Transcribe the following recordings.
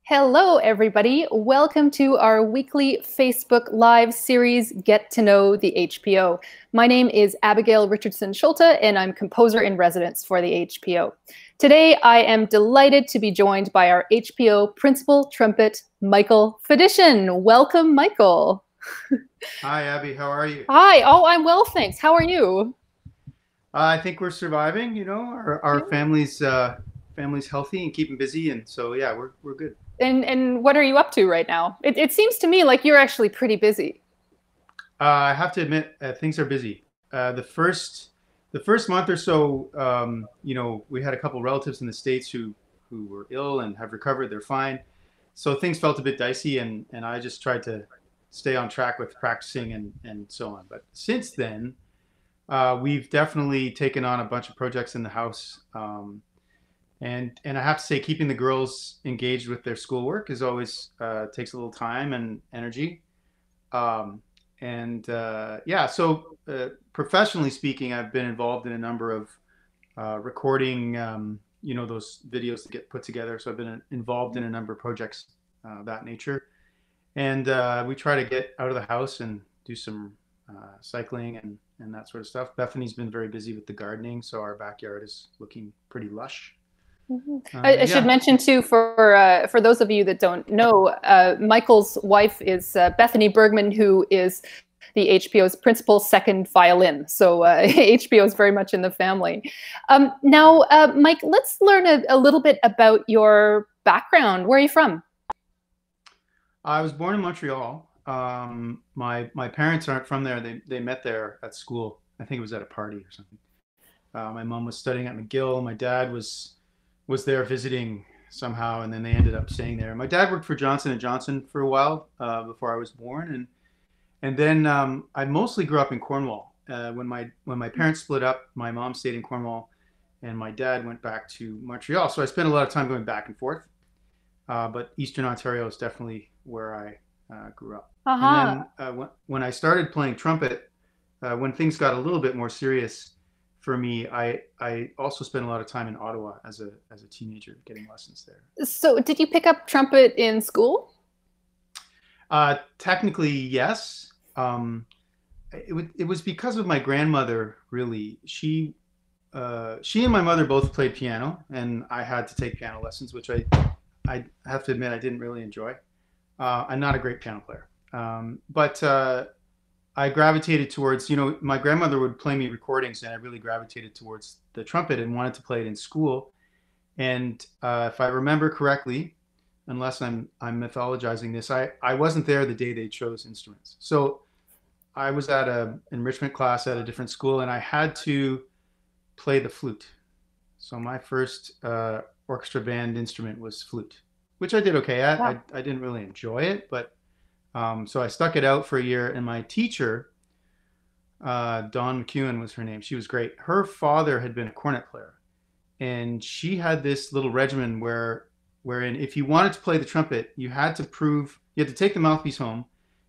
Hello, everybody. Welcome to our weekly Facebook Live series, Get to Know the HPO. My name is Abigail Richardson-Schulte, and I'm composer in residence for the HPO. Today, I am delighted to be joined by our HPO principal trumpet, Michael Fedyshyn. Welcome, Michael. Hi, Abby. How are you? Hi. Oh, I'm well, thanks. How are you? I think we're surviving. Our family's healthy and keeping busy, and so yeah, we're good. And what are you up to right now? It seems to me like you're actually pretty busy. I have to admit, things are busy. The first month or so, we had a couple relatives in the States who were ill and have recovered. They're fine. So things felt a bit dicey, and I just tried to stay on track with practicing and so on. But since then, we've definitely taken on a bunch of projects in the house. And I have to say, keeping the girls engaged with their schoolwork is always takes a little time and energy. Um, and yeah, so professionally speaking, I've been involved in a number of recording, those videos that get put together. So I've been involved in a number of projects of that nature. And we try to get out of the house and do some cycling and that sort of stuff. Bethany's been very busy with the gardening, so our backyard is looking pretty lush. Mhm. I should Yeah. mention too, for those of you that don't know, Michael's wife is Bethany Bergman, who is the HPO's principal second violin. So HPO is very much in the family. Now, Mike, let's learn a little bit about your background. Where are you from? I was born in Montreal. My parents aren't from there. They met there at school. I think it was at a party or something. My mom was studying at McGill. My dad was there visiting somehow, and then they ended up staying there. My dad worked for Johnson and Johnson for a while before I was born, and then I mostly grew up in Cornwall. When my parents split up, my mom stayed in Cornwall, and my dad went back to Montreal. So I spent a lot of time going back and forth. But Eastern Ontario is definitely where I grew up. And Aha. then when I started playing trumpet, when things got a little bit more serious for me, I also spent a lot of time in Ottawa as a teenager getting lessons there. So, did you pick up trumpet in school? Technically, yes. It was because of my grandmother, really. She and my mother both played piano, and I had to take piano lessons, which I have to admit I didn't really enjoy. I'm not a great piano player, but I gravitated towards, my grandmother would play me recordings, and I really gravitated towards the trumpet and wanted to play it in school. And if I remember correctly, unless I'm mythologizing this, I wasn't there the day they chose instruments. So I was at a enrichment class at a different school, and I had to play the flute. So my first orchestra band instrument was flute, which I did okay at. Wow. I didn't really enjoy it, but so I stuck it out for a year. And my teacher, Dawn McEwen was her name. She was great. Her father had been a cornet player, and she had this little regimen wherein if you wanted to play the trumpet, you had to take the mouthpiece home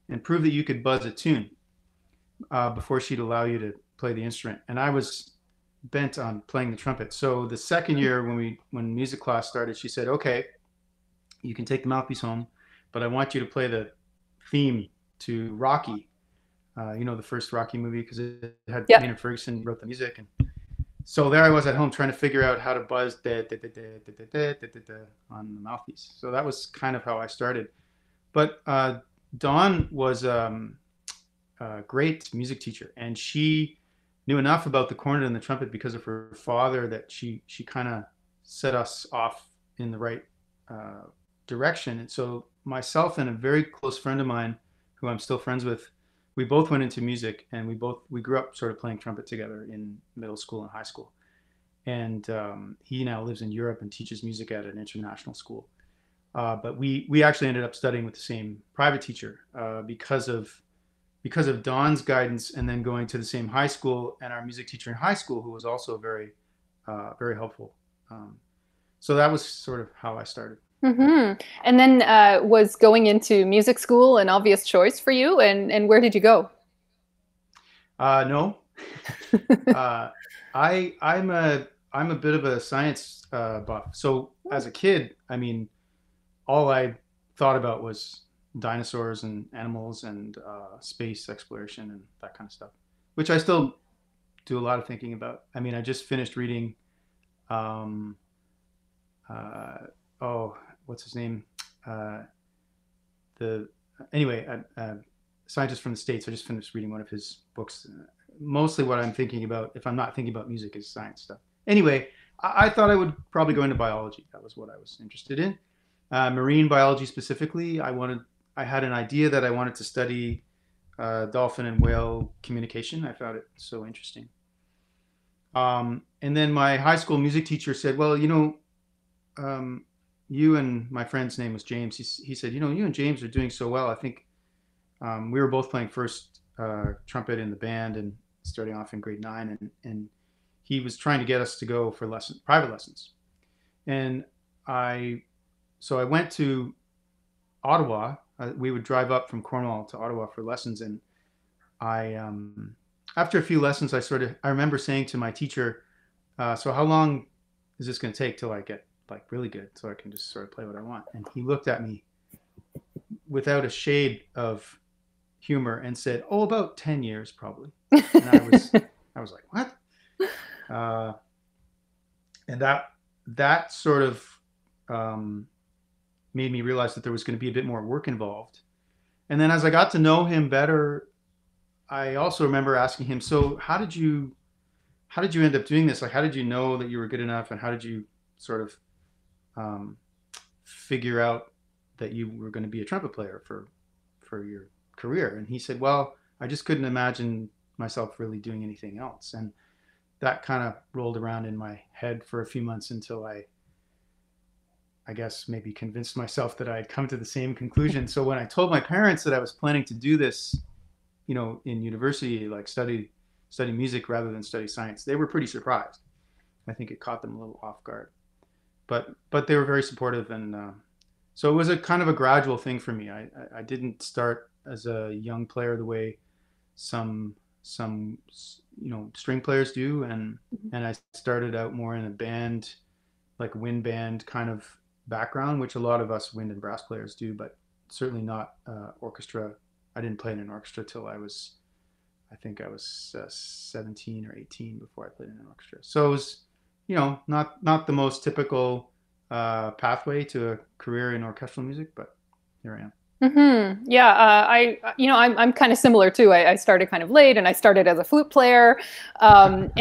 and prove that you could buzz a tune before she'd allow you to play the instrument. And I was bent on playing the trumpet. So the second year when music class started, she said, "Okay, you can take the mouthpiece home, but I want you to play the theme to Rocky." The first Rocky movie, because it had Yeah. Maynard Ferguson wrote the music, and so there I was at home trying to figure out how to buzz on the mouthpiece. So that was kind of how I started. But Dawn was a great music teacher, and she knew enough about the cornet and the trumpet because of her father that she kind of set us off in the right direction. And so myself and a very close friend of mine, who I'm still friends with, we both went into music, and we grew up sort of playing trumpet together in middle school and high school. And he now lives in Europe and teaches music at an international school. But we actually ended up studying with the same private teacher because of Dawn's guidance, and then going to the same high school, and our music teacher in high school, who was also very helpful. So that was sort of how I started. And then was going into music school an obvious choice for you? And where did you go? No, uh, I'm a bit of a science buff. So as a kid, I mean, all I thought about was dinosaurs and animals and space exploration and that kind of stuff, which I still do a lot of thinking about. I mean, I just finished reading, um, uh, oh, what's his name? Uh, the anyway, scientist from the States. I just finished reading one of his books. Mostly what I'm thinking about, if I'm not thinking about music, is science stuff. Anyway, I thought I would probably go into biology. That was what I was interested in. Marine biology specifically. I had an idea that I wanted to study dolphin and whale communication. I found it so interesting. And then my high school music teacher said, well, um, you and my friend's name was James. He said, you and James are doing so well. I think we were both playing first trumpet in the band and starting off in grade 9. And he was trying to get us to go for private lessons. And so I went to Ottawa. We would drive up from Cornwall to Ottawa for lessons. And after a few lessons, I remember saying to my teacher, so how long is this going to take till I get like really good so I can just sort of play what I want? And he looked at me without a shade of humor and said, oh, about 10 years probably. And I was like, what? And that sort of made me realize that there was going to be a bit more work involved. And then as I got to know him better, I also remember asking him, so how did you end up doing this? Like, how did you know that you were good enough? And how did you sort of figure out that you were going to be a trumpet player for your career? And he said, well, I just couldn't imagine myself really doing anything else. And that kind of rolled around in my head for a few months until I guess maybe convinced myself that I had come to the same conclusion. So when I told my parents that I was planning to do this, in university, like study music rather than study science, they were pretty surprised. I think it caught them a little off guard, but they were very supportive. And so it was a kind of a gradual thing for me. I didn't start as a young player the way some string players do, and I started out more in a band, like wind band kind of background, which a lot of us wind and brass players do, but certainly not orchestra. I didn't play in an orchestra till I think I was 17 or 18 before I played in an orchestra. So it was, not the most typical pathway to a career in orchestral music, but here I am. Yeah, I'm kind of similar too. I started kind of late, and I started as a flute player, and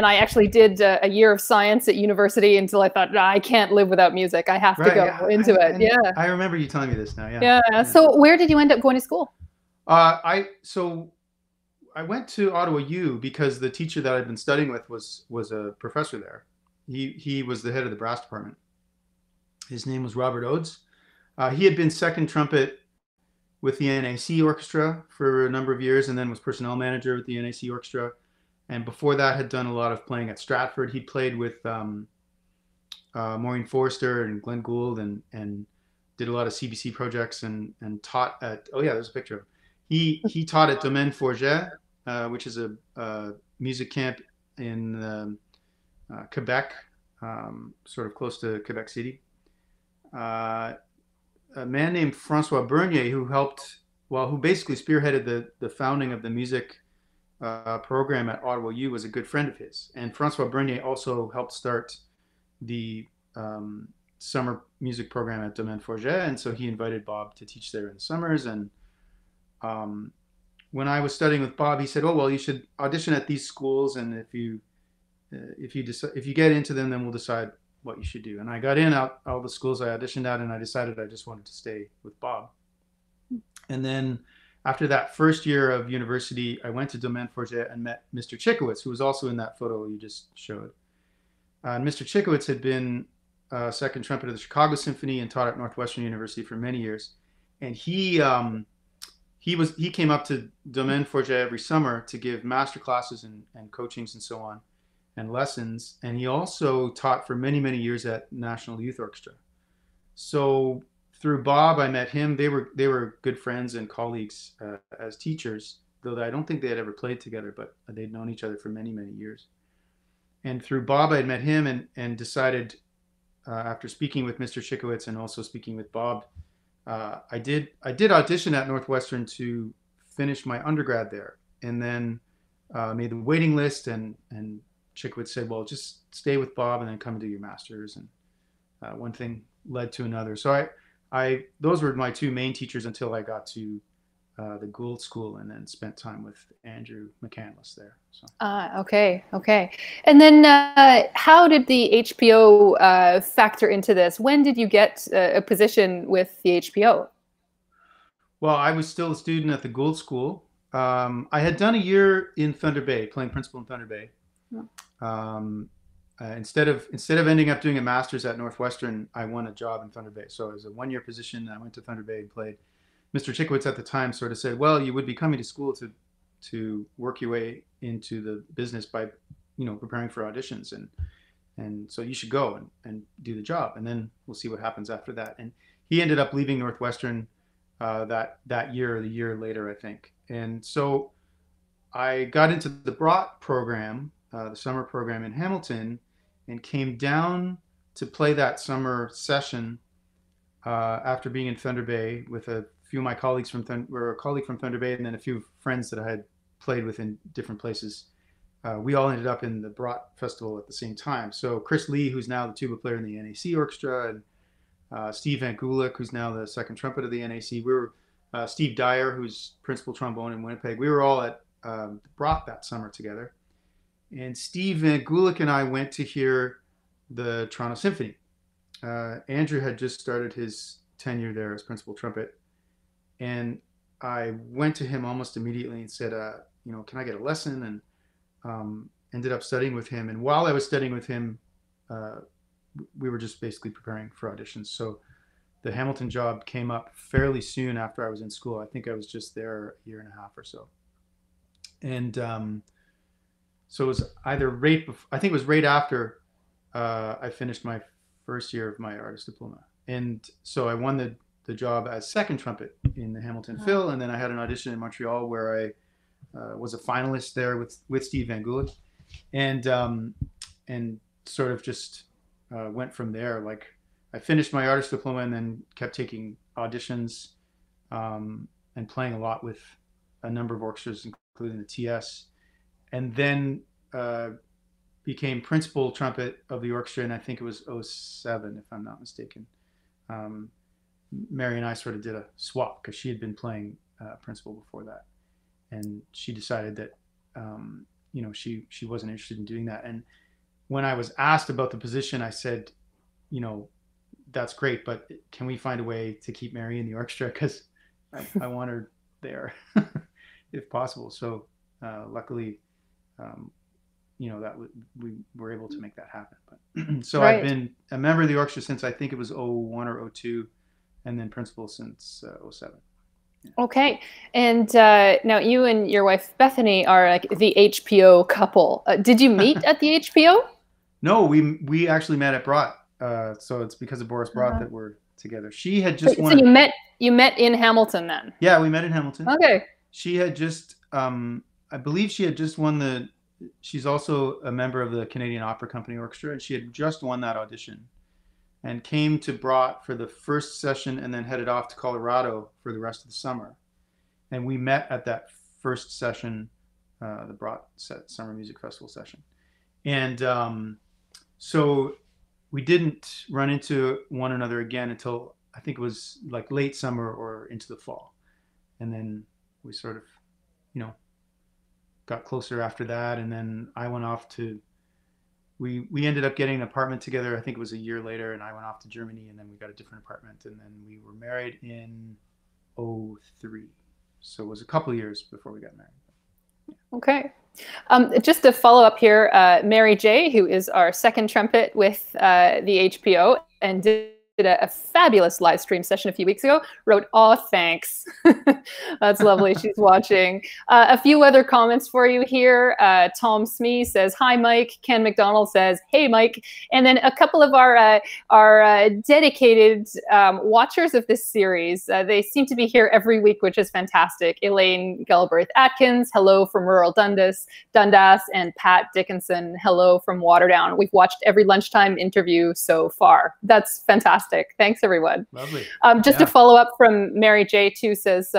I actually did a year of science at university until I thought, I can't live without music. I have to go into it. Yeah, I remember you telling me this now. Yeah. Yeah. So where did you end up going to school? So I went to Ottawa U because the teacher that I'd been studying with was a professor there. He was the head of the brass department. His name was Robert Odes. He had been second trumpet with the NAC Orchestra for a number of years, and then was personnel manager with the NAC Orchestra. And before that, had done a lot of playing at Stratford. He played with Maureen Forrester and Glenn Gould, and did a lot of CBC projects and taught at. Oh yeah, there's a picture of him. He taught at Domaine Forget, which is a music camp in Quebec, sort of close to Quebec City. A man named Francois Bernier, who basically spearheaded the founding of the music program at Ottawa U, was a good friend of his. And Francois Bernier also helped start the summer music program at Domaine Forget, and so he invited Bob to teach there in the summers. And when I was studying with Bob, he said, "Oh well, you should audition at these schools, and if you get into them, then we'll decide what you should do." And I got in all the schools I auditioned at, and I decided I just wanted to stay with Bob. And then after that first year of university, I went to Domaine Forget and met Mr. Chikowitz, who was also in that photo you just showed. Mr. Chikowitz had been second trumpet of the Chicago Symphony and taught at Northwestern University for many years. And he came up to Domaine Forget every summer to give master classes and coachings and so on, and lessons. And he also taught for many, many years at National Youth Orchestra. So through Bob, I met him. They were good friends and colleagues as teachers, though I don't think they had ever played together, but they'd known each other for many, many years. And through Bob, I had met him and decided after speaking with Mr. Shikowitz and also speaking with Bob, I did audition at Northwestern to finish my undergrad there, and then made the waiting list. And Chikowitz said, "Well, just stay with Bob and then come and do your master's." And one thing led to another. So I those were my two main teachers until I got to the Gould School, and then spent time with Andrew McCandless there. So. Okay. And then how did the HPO factor into this? When did you get a position with the HPO? Well, I was still a student at the Gould School. I had done a year in Thunder Bay, playing principal in Thunder Bay. Instead of ending up doing a master's at Northwestern, I won a job in Thunder Bay. So it was a one-year position. I went to Thunder Bay and played. Mr. Chikowitz at the time sort of said, "Well, you would be coming to school to work your way into the business by, preparing for auditions, and so you should go and do the job, and then we'll see what happens after that." And he ended up leaving Northwestern that year or the year later, I think. And so I got into the Brought program, the summer program in Hamilton, and came down to play that summer session after being in Thunder Bay with a few of my colleagues from a colleague from Thunder Bay, and then a few friends that I had played with in different places. We all ended up in the Brought Festival at the same time. So Chris Lee, who's now the tuba player in the NAC Orchestra, and Steve Van Gulik, who's now the second trumpet of the NAC. We were Steve Dyer, who's principal trombone in Winnipeg. We were all at Brought that summer together. And Steve Van Gulik and I went to hear the Toronto Symphony. Andrew had just started his tenure there as principal trumpet. And I went to him almost immediately and said, can I get a lesson? And ended up studying with him. And while I was studying with him, we were just basically preparing for auditions. So the Hamilton job came up fairly soon after I was in school. I think I was just there a year and a half or so. And so it was either I think it was right after I finished my first year of my artist diploma. And so I won the job as second trumpet in the Hamilton Phil, and then I had an audition in Montreal where I was a finalist there with Steve Van Gulik, and sort of just went from there. Like, I finished my artist diploma and then kept taking auditions and playing a lot with a number of orchestras, including the TS, and then became principal trumpet of the orchestra, and I think it was 2007, if I'm not mistaken. Mary and I sort of did a swap because she had been playing principal before that, and she decided that she wasn't interested in doing that. And when I was asked about the position, I said, that's great, but can we find a way to keep Mary in the orchestra, because I want her there if possible. So luckily, that we were able to make that happen. But so right. I've been a member of the orchestra since I think it was 2001 or 2002. And then principal since 2007. Yeah. Okay. And now you and your wife, Bethany, are like the HPO couple. Did you meet at the HPO? No, we actually met at Brought. So it's because of Boris Brought that we're together. She had just won. So you met in Hamilton then? Yeah, we met in Hamilton. Okay. She had just, I believe she had just won she's also a member of the Canadian Opera Company Orchestra, and she had just won that audition, and came to Brought for the first session and then headed off to Colorado for the rest of the summer. And we met at that first session, the Brought Summer Music Festival session. And so we didn't run into one another again until I think it was like late summer or into the fall. And then we sort of, got closer after that. And then I went off to we ended up getting an apartment together. I think it was a year later, and I went off to Germany, and then we got a different apartment, and then we were married in 2003. So it was a couple of years before we got married. Okay. Just to follow up here, Mary J., who is our second trumpet with the HPO and did a fabulous live stream session a few weeks ago, wrote, "Oh, thanks." That's lovely. She's watching. A few other comments for you here. Tom Smee says, "Hi, Mike." Ken McDonald says, "Hey, Mike." And then a couple of our dedicated watchers of this series, they seem to be here every week, which is fantastic. Elaine Galbraith Atkins, hello from rural Dundas, and Pat Dickinson, hello from Waterdown. We've watched every lunchtime interview so far. That's fantastic. Thanks, everyone. Lovely. Just to follow up from Mary J. too says,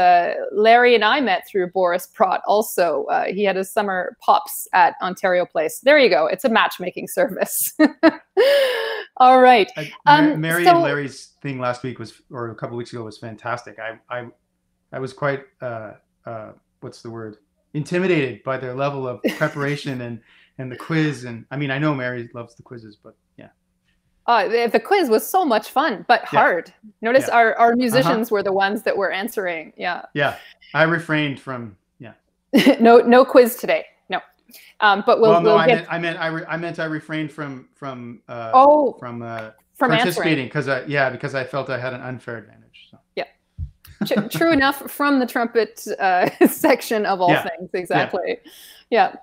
Larry and I met through Boris Prott also. He had his summer pops at Ontario Place. There you go. It's a matchmaking service. All right. Mary and Larry's thing last week or a couple of weeks ago was fantastic. I was quite, what's the word? Intimidated by their level of preparation and the quiz. And I mean, I know Mary loves the quizzes, but yeah. The quiz was so much fun, but hard. Notice our musicians were the ones that were answering. Yeah. Yeah. I refrained from, no quiz today. No. But I meant I refrained from participating because I felt I had an unfair advantage. So. Yeah. True enough from the trumpet section of all things. Exactly. Yeah.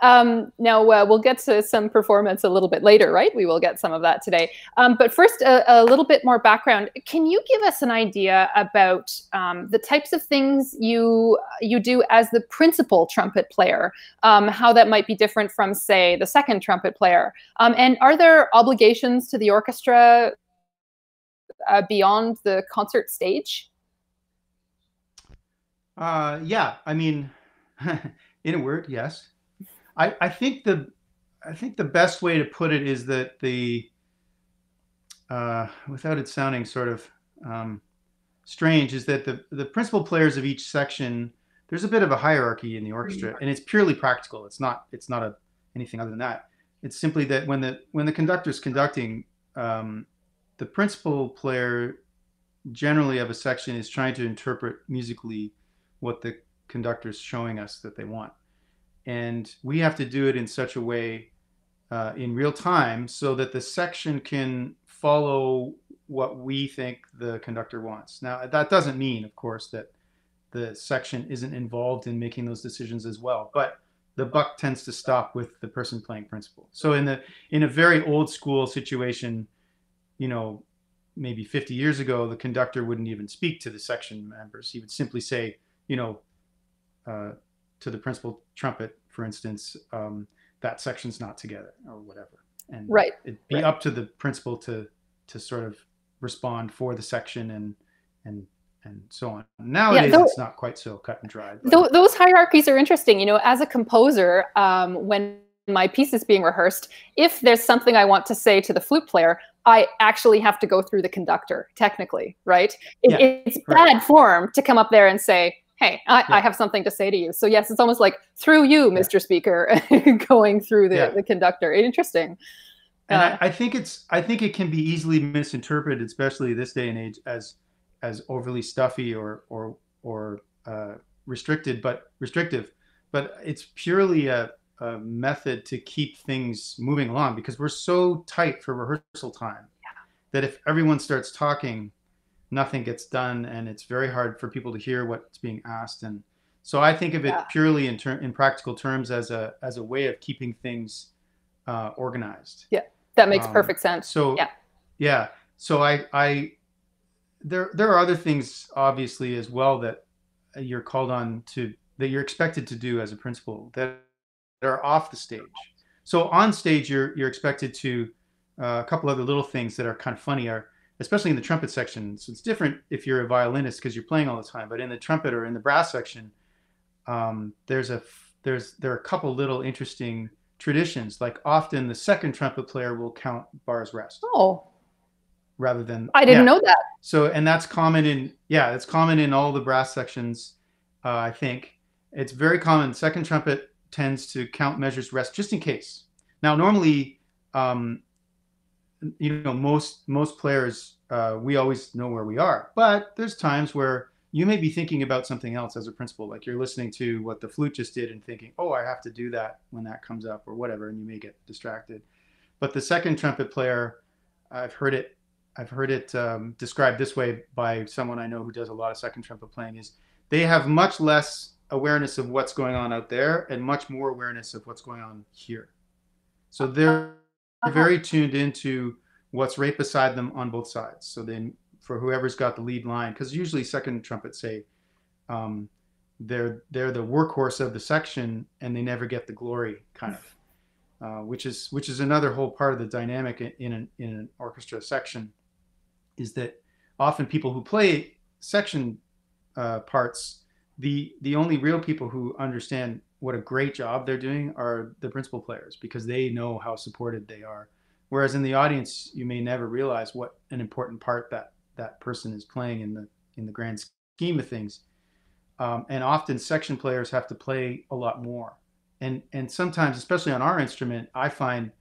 Now we'll get to some performance a little bit later, right? We will get some of that today. But first, a little bit more background. Can you give us an idea about the types of things you do as the principal trumpet player, how that might be different from, say, the second trumpet player? And are there obligations to the orchestra beyond the concert stage? Yeah, I mean, in a word, yes. I think the best way to put it is that without it sounding sort of strange, is that the principal players of each section, there's a bit of a hierarchy in the orchestra, and it's purely practical. It's not anything other than that. It's simply that when the conductor's conducting, the principal player generally of a section is trying to interpret musically what the conductor's showing us that they want. And we have to do it in such a way in real time so that the section can follow what we think the conductor wants. Now, that doesn't mean, of course, that the section isn't involved in making those decisions as well, but the buck tends to stop with the person playing principal. So in a very old school situation, maybe 50 years ago, the conductor wouldn't even speak to the section members. He would simply say, to the principal trumpet, for instance, that section's not together or whatever. And it'd be up to the principal to sort of respond for the section and so on. Nowadays, it's not quite so cut and dried. Those hierarchies are interesting. As a composer, when my piece is being rehearsed, if there's something I want to say to the flute player, I actually have to go through the conductor, technically, right? It's bad form to come up there and say, hey, I have something to say to you. So yes, it's almost like through you, Mr. Speaker, going through the conductor. Interesting. And I think it can be easily misinterpreted, especially this day and age, as overly stuffy or restrictive. But it's purely a method to keep things moving along, because we're so tight for rehearsal time that if everyone starts talking, nothing gets done, and it's very hard for people to hear what's being asked. And so I think of it purely in practical terms as a way of keeping things organized. Yeah, that makes perfect sense. So so there are other things obviously as well that you're called on to, that you're expected to do as a principal, that are off the stage. So on stage, you're expected to a couple other little things that are kind of funny are, especially in the trumpet section. So it's different if you're a violinist because you're playing all the time, but in the trumpet or in the brass section, there are a couple little interesting traditions. Like often the second trumpet player will count bars rest. Oh, rather than I didn't know that. So, and that's common in all the brass sections. I think it's very common. Second trumpet tends to count measures rest just in case. Now, normally, most players, we always know where we are, but there's times where you may be thinking about something else as a principal, like you're listening to what the flute just did and thinking, oh, I have to do that when that comes up or whatever, and you may get distracted. But the second trumpet player, I've heard it I've heard it described this way by someone I know who does a lot of second trumpet playing, is they have much less awareness of what's going on out there and much more awareness of what's going on here. So they're very tuned into what's right beside them on both sides. So then for whoever's got the lead line, because usually second trumpets say they're the workhorse of the section and they never get the glory, kind of, which is another whole part of the dynamic in an orchestra section, is that often people who play section parts, the only real people who understand what a great job they're doing are the principal players, because they know how supported they are. Whereas in the audience, you may never realize what an important part that person is playing in the grand scheme of things. And often section players have to play a lot more. And sometimes, especially on our instrument, I find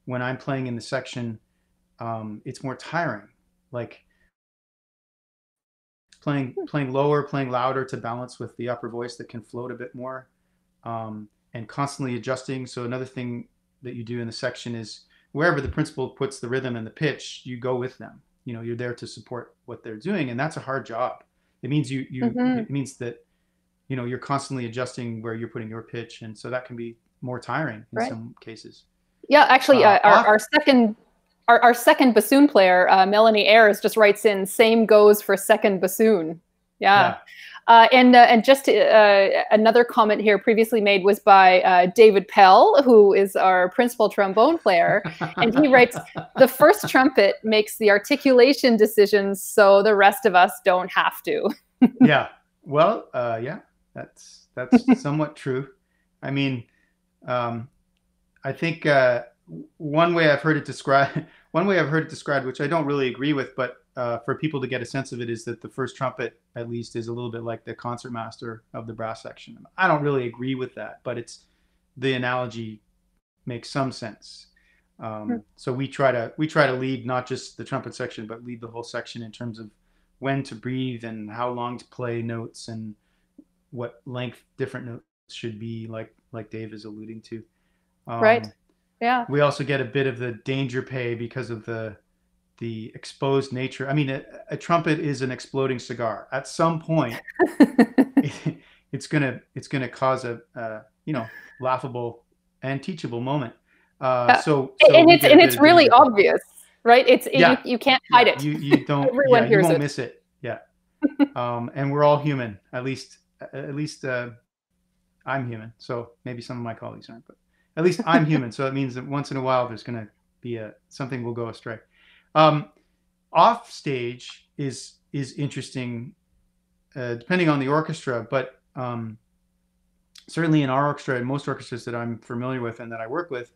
when I'm playing in the section, it's more tiring. Like playing lower, playing louder to balance with the upper voice that can float a bit more, and constantly adjusting. So another thing that you do in the section is wherever the principal puts the rhythm and the pitch, you go with them. You know, you're there to support what they're doing, and that's a hard job. It means it means that, you know, you're constantly adjusting where you're putting your pitch, and so that can be more tiring in some cases. Yeah, actually, our second bassoon player, Melanie Ayers, just writes in, "Same goes for second bassoon." Yeah. And just another comment here previously made was by David Pell, who is our principal trombone player. And he writes, "The first trumpet makes the articulation decisions, so the rest of us don't have to." Yeah. Well, yeah, that's somewhat true. I mean, I think one way I've heard it described, which I don't really agree with, but for people to get a sense of it, is that the first trumpet, at least, is a little bit like the concertmaster of the brass section. I don't really agree with that, but the analogy makes some sense. So we try to lead not just the trumpet section, but lead the whole section in terms of when to breathe and how long to play notes and what length different notes should be, like Dave is alluding to. Right. Yeah. We also get a bit of the danger pay because of the exposed nature. I mean, a trumpet is an exploding cigar. At some point, it's gonna cause a laughable and teachable moment. So it's really obvious, right? You can't hide it. You don't. Everyone hears you won't it. miss it. Yeah. And we're all human. At least I'm human. So maybe some of my colleagues aren't, but at least I'm human. So it means that once in a while there's going to be something will go astray. Off stage is interesting, depending on the orchestra, but certainly in our orchestra and most orchestras that I'm familiar with and that I work with,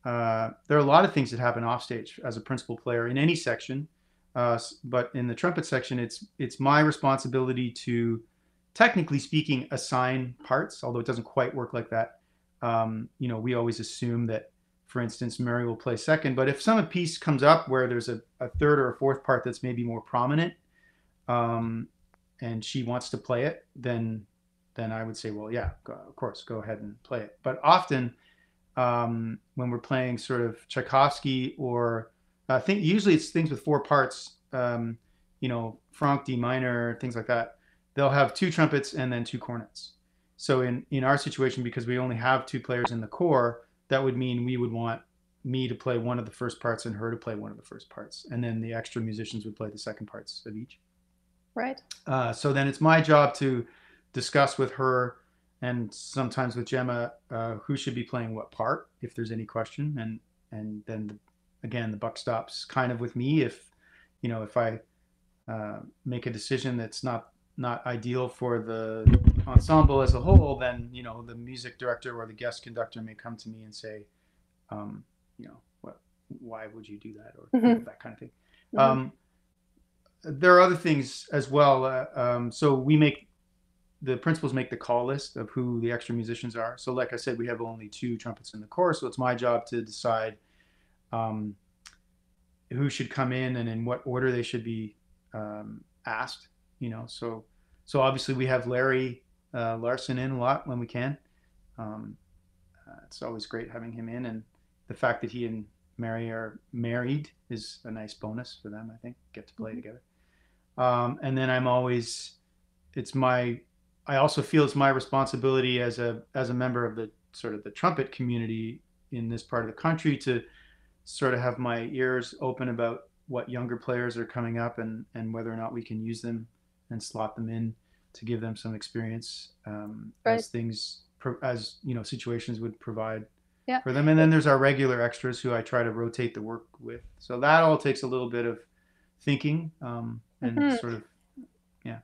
there are a lot of things that happen off stage as a principal player in any section. But in the trumpet section, it's my responsibility to, technically speaking, assign parts, although it doesn't quite work like that. We always assume that, for instance, Mary will play second, but if some piece comes up where there's a third or a fourth part that's maybe more prominent, and she wants to play it, then I would say, well, yeah, of course, go ahead and play it. But often, when we're playing sort of Tchaikovsky, or I think usually it's things with four parts, Franck D minor, things like that, they'll have two trumpets and then two cornets. So in our situation, because we only have two players in the corps, that would mean we would want me to play one of the first parts and her to play one of the first parts. And then the extra musicians would play the second parts of each. Right. So then it's my job to discuss with her and sometimes with Gemma who should be playing what part, if there's any question. And then, again, the buck stops kind of with me if I make a decision that's not ideal for the ensemble as a whole, then the music director or the guest conductor may come to me and say, why would you do that, or that kind of thing. There are other things as well. So the principals make the call list of who the extra musicians are. So like I said, we have only two trumpets in the corps, so it's my job to decide who should come in and in what order they should be asked. So obviously we have Larry Larson in a lot when we can. It's always great having him in, and the fact that he and married is a nice bonus for them. I think get to play together. And then I also feel it's my responsibility as a member of the sort of the trumpet community in this part of the country to sort of have my ears open about what younger players are coming up and whether or not we can use them and slot them in to give them some experience as situations would provide for them. And then there's our regular extras who I try to rotate the work with. So that all takes a little bit of thinking and sort of, yeah.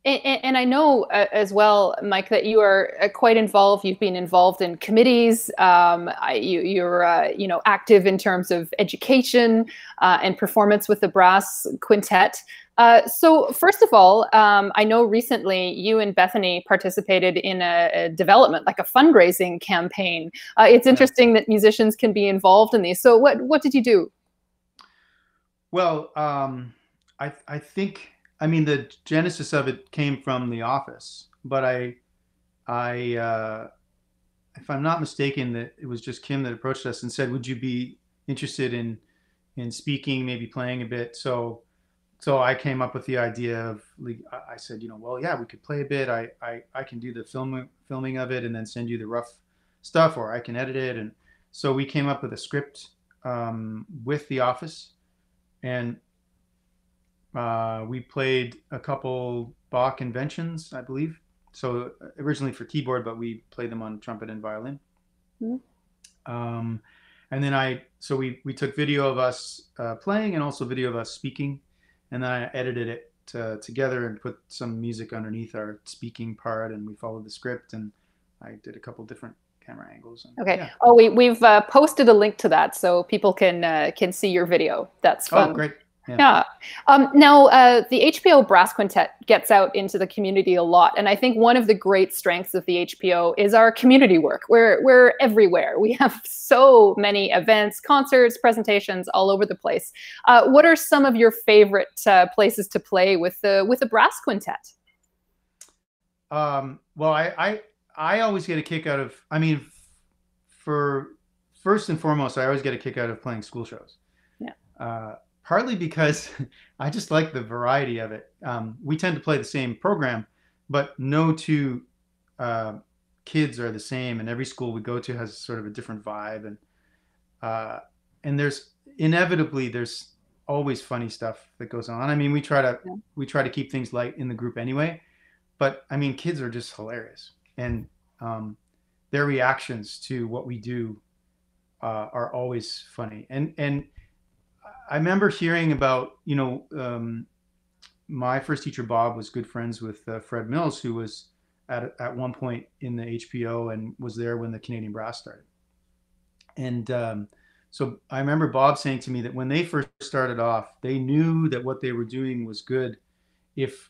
And I know as well, Mike, that you are quite involved. You've been involved in committees. You're active in terms of education and performance with the brass quintet. So first of all, I know recently you and Bethany participated in a development, like a fundraising campaign. It's interesting that musicians can be involved in these. So what did you do? Well, I think, I mean, the genesis of it came from the office, but if I'm not mistaken, that it was just Kim that approached us and said, "Would you be interested in speaking, maybe playing a bit?" So I came up with the idea of, I said, well, yeah, we could play a bit. I can do the filming of it and then send you the rough stuff, or I can edit it. And so we came up with a script with the office, and we played a couple Bach inventions, I believe. So originally for keyboard, but we played them on trumpet and violin. And then we took video of us playing and also video of us speaking. And then I edited it together and put some music underneath our speaking part, and we followed the script, and I did a couple different camera angles. And, okay. Yeah. Oh, we've posted a link to that so people can see your video. That's fun. Oh, great. Yeah. Now, the HPO Brass Quintet gets out into the community a lot. And I think one of the great strengths of the HPO is our community work. We're everywhere. We have so many events, concerts, presentations all over the place. What are some of your favorite places to play with the Brass Quintet? Well, I always get a kick out of, I mean, first and foremost, I always get a kick out of playing school shows. Yeah. Partly because I just like the variety of it. We tend to play the same program, but no two kids are the same, and every school we go to has sort of a different vibe. And there's always funny stuff that goes on. I mean, we try to keep things light in the group anyway, but I mean, kids are just hilarious, and their reactions to what we do are always funny. And I remember hearing about, my first teacher, Bob, was good friends with Fred Mills, who was at one point in the HPO and was there when the Canadian Brass started. And so I remember Bob saying to me that when they first started off, they knew that what they were doing was good if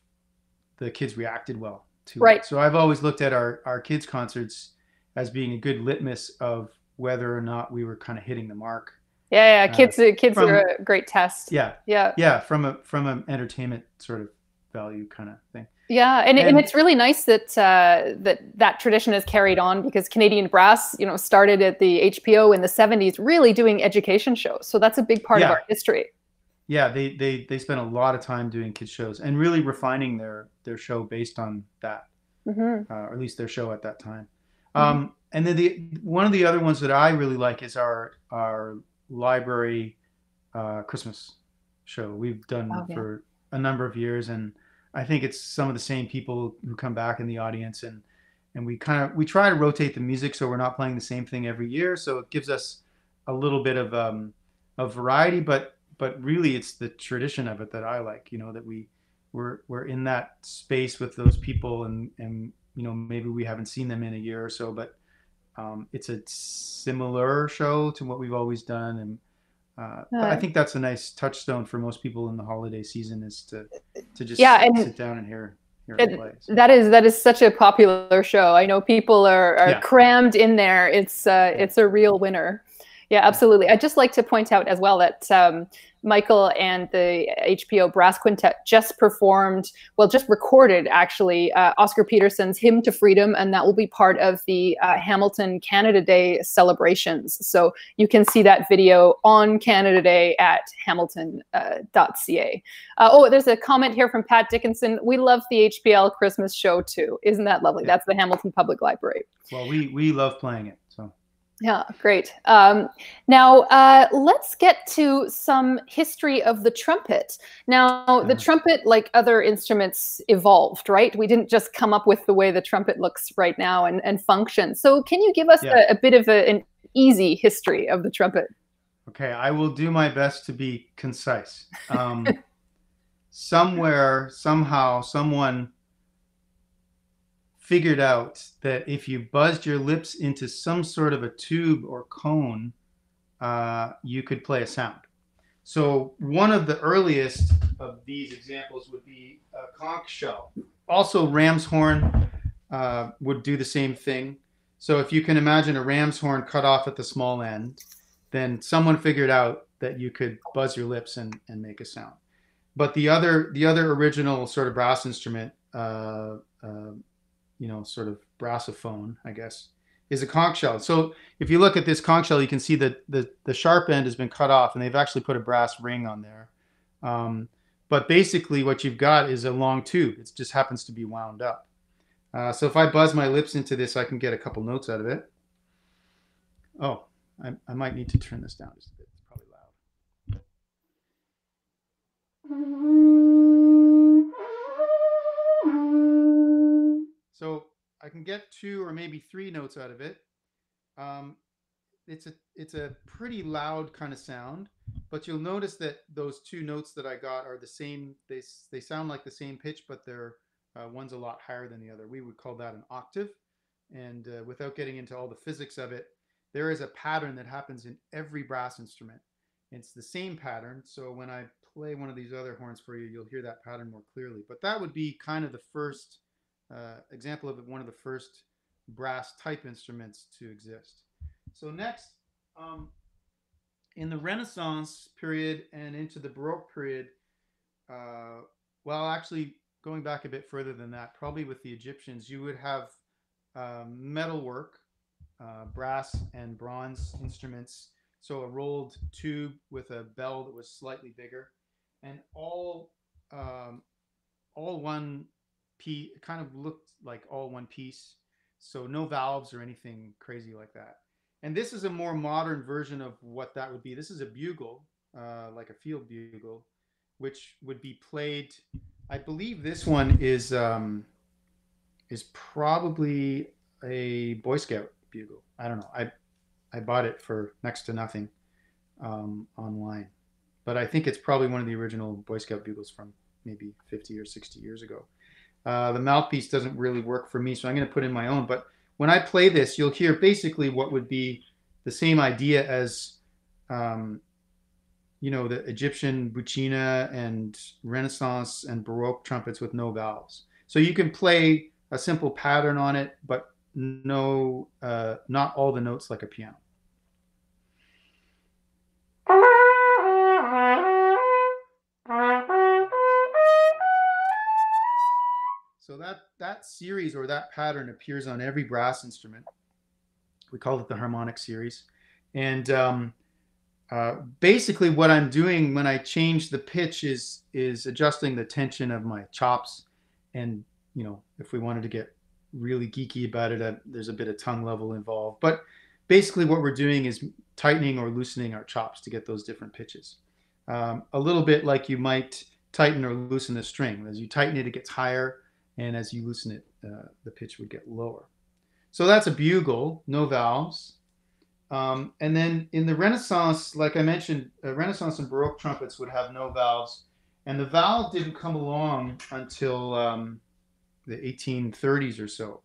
the kids reacted well to it. So I've always looked at our kids' concerts as being a good litmus of whether or not we were kind of hitting the mark. Yeah, kids are a great test. Yeah, from an entertainment sort of value kind of thing. Yeah, and it's really nice that that tradition is carried on, because Canadian Brass, started at the HPO in the 70s, really doing education shows. So that's a big part of our history. Yeah, they spent a lot of time doing kids shows and really refining their show based on that, or at least their show at that time. And then one of the other ones that I really like is our library Christmas show we've done for a number of years, and I think it's some of the same people who come back in the audience, and we try to rotate the music so we're not playing the same thing every year, so it gives us a little bit of variety, but really it's the tradition of it that I like, that we're in that space with those people, and maybe we haven't seen them in a year or so, but it's a similar show to what we've always done, and but I think that's a nice touchstone for most people in the holiday season, is to just sit down and hear it play. So. That is such a popular show. I know people are crammed in there. It's a real winner. Yeah, absolutely. I'd just like to point out as well that Michael and the HPO Brass Quintet just performed, well, just recorded actually, Oscar Peterson's Hymn to Freedom, and that will be part of the Hamilton Canada Day celebrations. So you can see that video on Canada Day at hamilton.ca. Oh, there's a comment here from Pat Dickinson. We love the HPL Christmas show too. Isn't that lovely? Yeah. That's the Hamilton Public Library. Well, we love playing it, so. Yeah, great. Now, let's get to some history of the trumpet. Now, the trumpet, like other instruments, evolved, right? We didn't just come up with the way the trumpet looks right now and function. So can you give us a bit of an easy history of the trumpet? Okay, I will do my best to be concise. Somewhere, somehow, someone figured out that if you buzzed your lips into some sort of a tube or cone, you could play a sound. So one of the earliest of these examples would be a conch shell. Also, ram's horn would do the same thing. So if you can imagine a ram's horn cut off at the small end, then someone figured out that you could buzz your lips and make a sound. But the other original sort of brass instrument, you know, sort of brassophone, I guess, is a conch shell. So if you look at this conch shell, you can see that the sharp end has been cut off, and they've actually put a brass ring on there. But basically what you've got is a long tube. It just happens to be wound up. So if I buzz my lips into this, I can get a couple notes out of it. Oh, I might need to turn this down just a bit. It's probably loud. So I can get 2 or maybe 3 notes out of it. It's a pretty loud kind of sound, but you'll notice that those 2 notes that I got are the same. They sound like the same pitch, but they're one's a lot higher than the other. We would call that an octave. And without getting into all the physics of it, there is a pattern that happens in every brass instrument. It's the same pattern. So when I play one of these other horns for you, you'll hear that pattern more clearly. But that would be kind of the first example of one of the first brass type instruments to exist. So next, in the Renaissance period and into the Baroque period, well, actually going back a bit further than that, probably with the Egyptians, you would have metalwork, brass and bronze instruments. So a rolled tube with a bell that was slightly bigger, and all one piece, kind of looked like all one piece. So no valves or anything crazy like that. And this is a more modern version of what that would be. This is a bugle, like a field bugle, which would be played. I believe this one is probably a Boy Scout bugle. I don't know. I bought it for next to nothing online, but I think it's probably one of the original Boy Scout bugles from maybe 50 or 60 years ago. The mouthpiece doesn't really work for me, so I'm going to put in my own. But when I play this, you'll hear basically what would be the same idea as, you know, the Egyptian buccina and Renaissance and Baroque trumpets with no valves. So you can play a simple pattern on it, but no, not all the notes like a piano. So that series or that pattern appears on every brass instrument. We call it the harmonic series. And basically what I'm doing when I change the pitch is adjusting the tension of my chops. And, you know, if we wanted to get really geeky about it, there's a bit of tongue level involved. But basically what we're doing is tightening or loosening our chops to get those different pitches. A little bit like you might tighten or loosen a string. As you tighten it, it gets higher. And as you loosen it, the pitch would get lower. So that's a bugle, no valves. And then in the Renaissance, like I mentioned, Renaissance and Baroque trumpets would have no valves. And the valve didn't come along until the 1830s or so.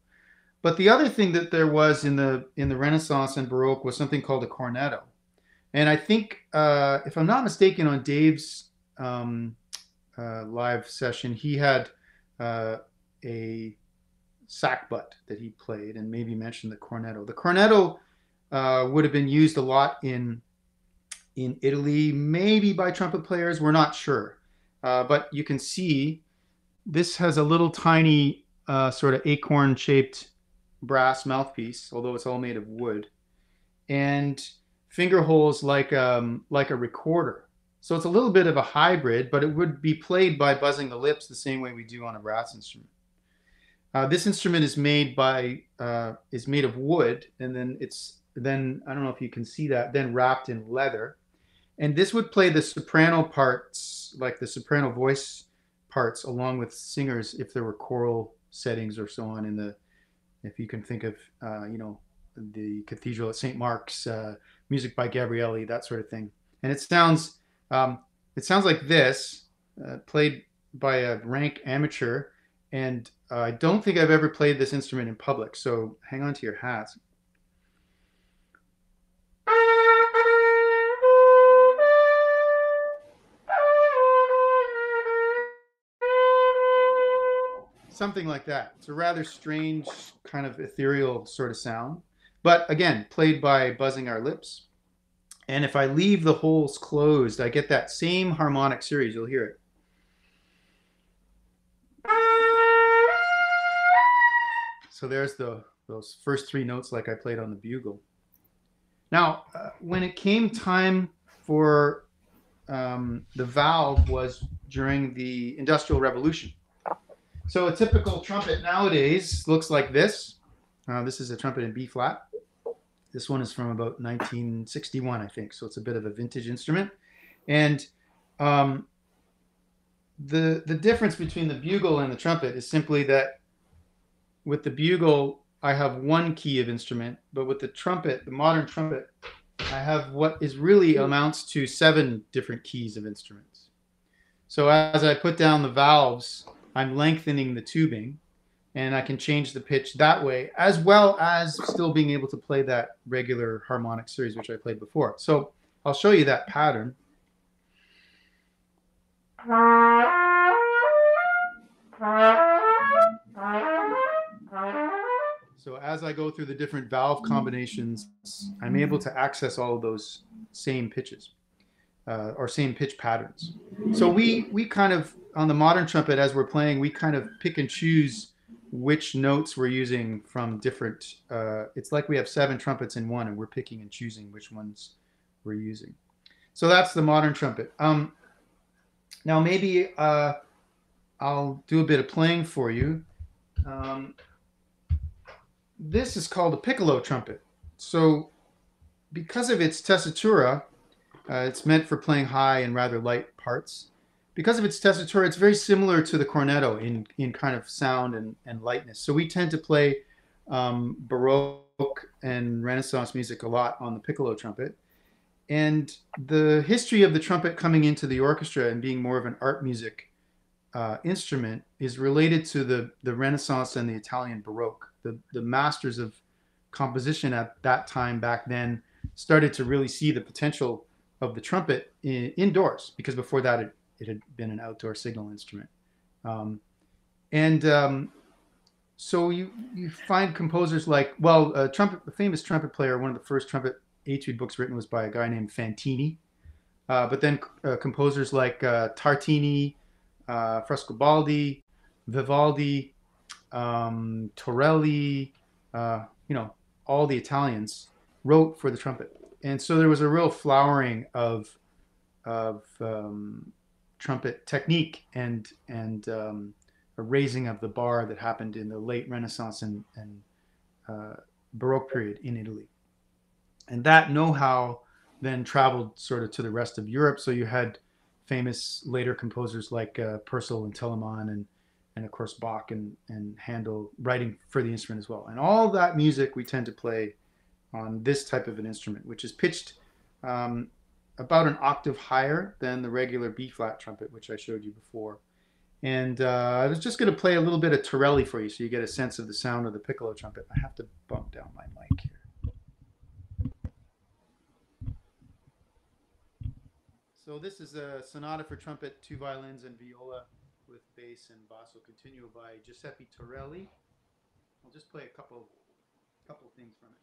But the other thing that there was in the Renaissance and Baroque was something called a cornetto. And I think, if I'm not mistaken, on Dave's live session, he had a sackbut that he played and maybe mentioned the cornetto. The cornetto would have been used a lot in Italy, maybe by trumpet players. We're not sure, but you can see this has a little tiny sort of acorn-shaped brass mouthpiece, although it's all made of wood, and finger holes like a recorder. So it's a little bit of a hybrid, but it would be played by buzzing the lips the same way we do on a brass instrument. This instrument is made of wood, and then I don't know if you can see that, then wrapped in leather. And this would play the soprano parts, like the soprano voice parts, along with singers if there were choral settings or so on in the, if you can think of, the Cathedral at St. Mark's, music by Gabrielli, that sort of thing. And it sounds like this, played by a rank amateur. And I don't think I've ever played this instrument in public, so hang on to your hats. Something like that. It's a rather strange, kind of ethereal sort of sound. But again, played by buzzing our lips. And if I leave the holes closed, I get that same harmonic series. You'll hear it. So there's those first three notes like I played on the bugle. Now, when it came time for the valve was during the Industrial Revolution. So a typical trumpet nowadays looks like this. This is a trumpet in B flat. This one is from about 1961, I think. So it's a bit of a vintage instrument. And the difference between the bugle and the trumpet is simply that with the bugle, I have one key of instrument, but with the trumpet, the modern trumpet, I have what is really amounts to 7 different keys of instruments. So as I put down the valves, I'm lengthening the tubing, and I can change the pitch that way, as well as still being able to play that regular harmonic series, which I played before. So I'll show you that pattern. So as I go through the different valve combinations, I'm able to access all of those same pitches, or same pitch patterns. So we kind of, on the modern trumpet, as we're playing, we kind of pick and choose which notes we're using from different, it's like we have 7 trumpets in one, and we're picking and choosing which ones we're using. So that's the modern trumpet. Now maybe I'll do a bit of playing for you. This is called a piccolo trumpet. So because of its tessitura, it's meant for playing high and rather light parts. Because of its tessitura, it's very similar to the cornetto in kind of sound and lightness. So we tend to play Baroque and Renaissance music a lot on the piccolo trumpet. And the history of the trumpet coming into the orchestra and being more of an art music instrument is related to the Renaissance and the Italian Baroque. The masters of composition at that time back then started to really see the potential of the trumpet indoors, because before that it had been an outdoor signal instrument. So you find composers like, well, a famous trumpet player, one of the first trumpet etude books written was by a guy named Fantini. But then composers like Tartini, Frescobaldi, Vivaldi, Torelli, all the Italians wrote for the trumpet. And so there was a real flowering of trumpet technique and a raising of the bar that happened in the late Renaissance and Baroque period in Italy. And that know-how then traveled sort of to the rest of Europe. So you had famous later composers like Purcell and Telemann and of course Bach and Handel writing for the instrument as well. And all that music we tend to play on this type of an instrument, which is pitched about an octave higher than the regular B-flat trumpet, which I showed you before. And I was just going to play a little bit of Torelli for you so you get a sense of the sound of the piccolo trumpet. I have to bump down my mic here. So this is a sonata for trumpet, 2 violins, and viola with bass and basso continuo by Giuseppe Torelli. I'll just play a couple things from it.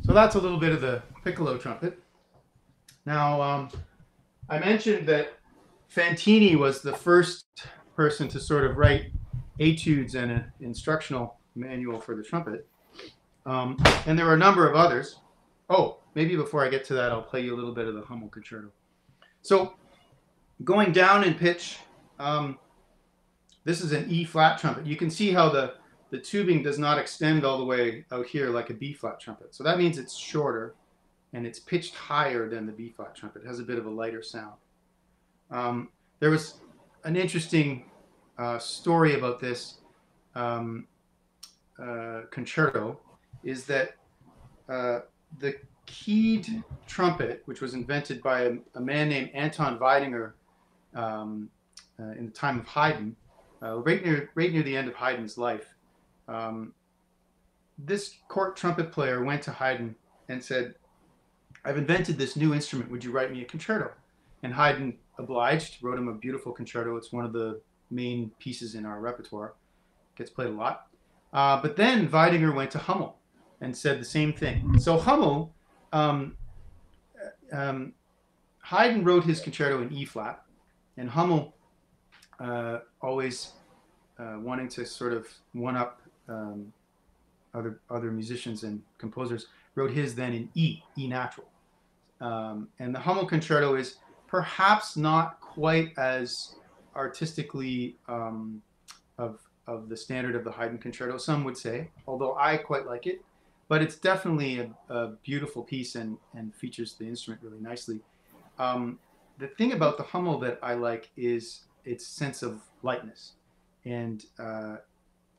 So that's a little bit of the piccolo trumpet. Now, I mentioned that Fantini was the first person to sort of write etudes and an instructional manual for the trumpet. And there were a number of others. Oh, maybe before I get to that, I'll play you a little bit of the Hummel concerto. So going down in pitch, this is an E flat trumpet. You can see how the tubing does not extend all the way out here like a B flat trumpet. So that means it's shorter and it's pitched higher than the B flat trumpet. It has a bit of a lighter sound. There was an interesting story about this concerto, is that the keyed trumpet, which was invented by a man named Anton Weidinger in the time of Haydn, right near the end of Haydn's life, this court trumpet player went to Haydn and said, "I've invented this new instrument. Would you write me a concerto?" And Haydn obliged, wrote him a beautiful concerto. It's one of the main pieces in our repertoire. Gets played a lot. But then Weidinger went to Hummel and said the same thing. So Hummel, Haydn wrote his concerto in E flat, and Hummel, always wanting to sort of one-up other musicians and composers, wrote his then in E natural. And the Hummel concerto is perhaps not quite as artistically of the standard of the Haydn concerto, some would say, although I quite like it. But it's definitely a beautiful piece and features the instrument really nicely. The thing about the Hummel that I like is its sense of lightness. And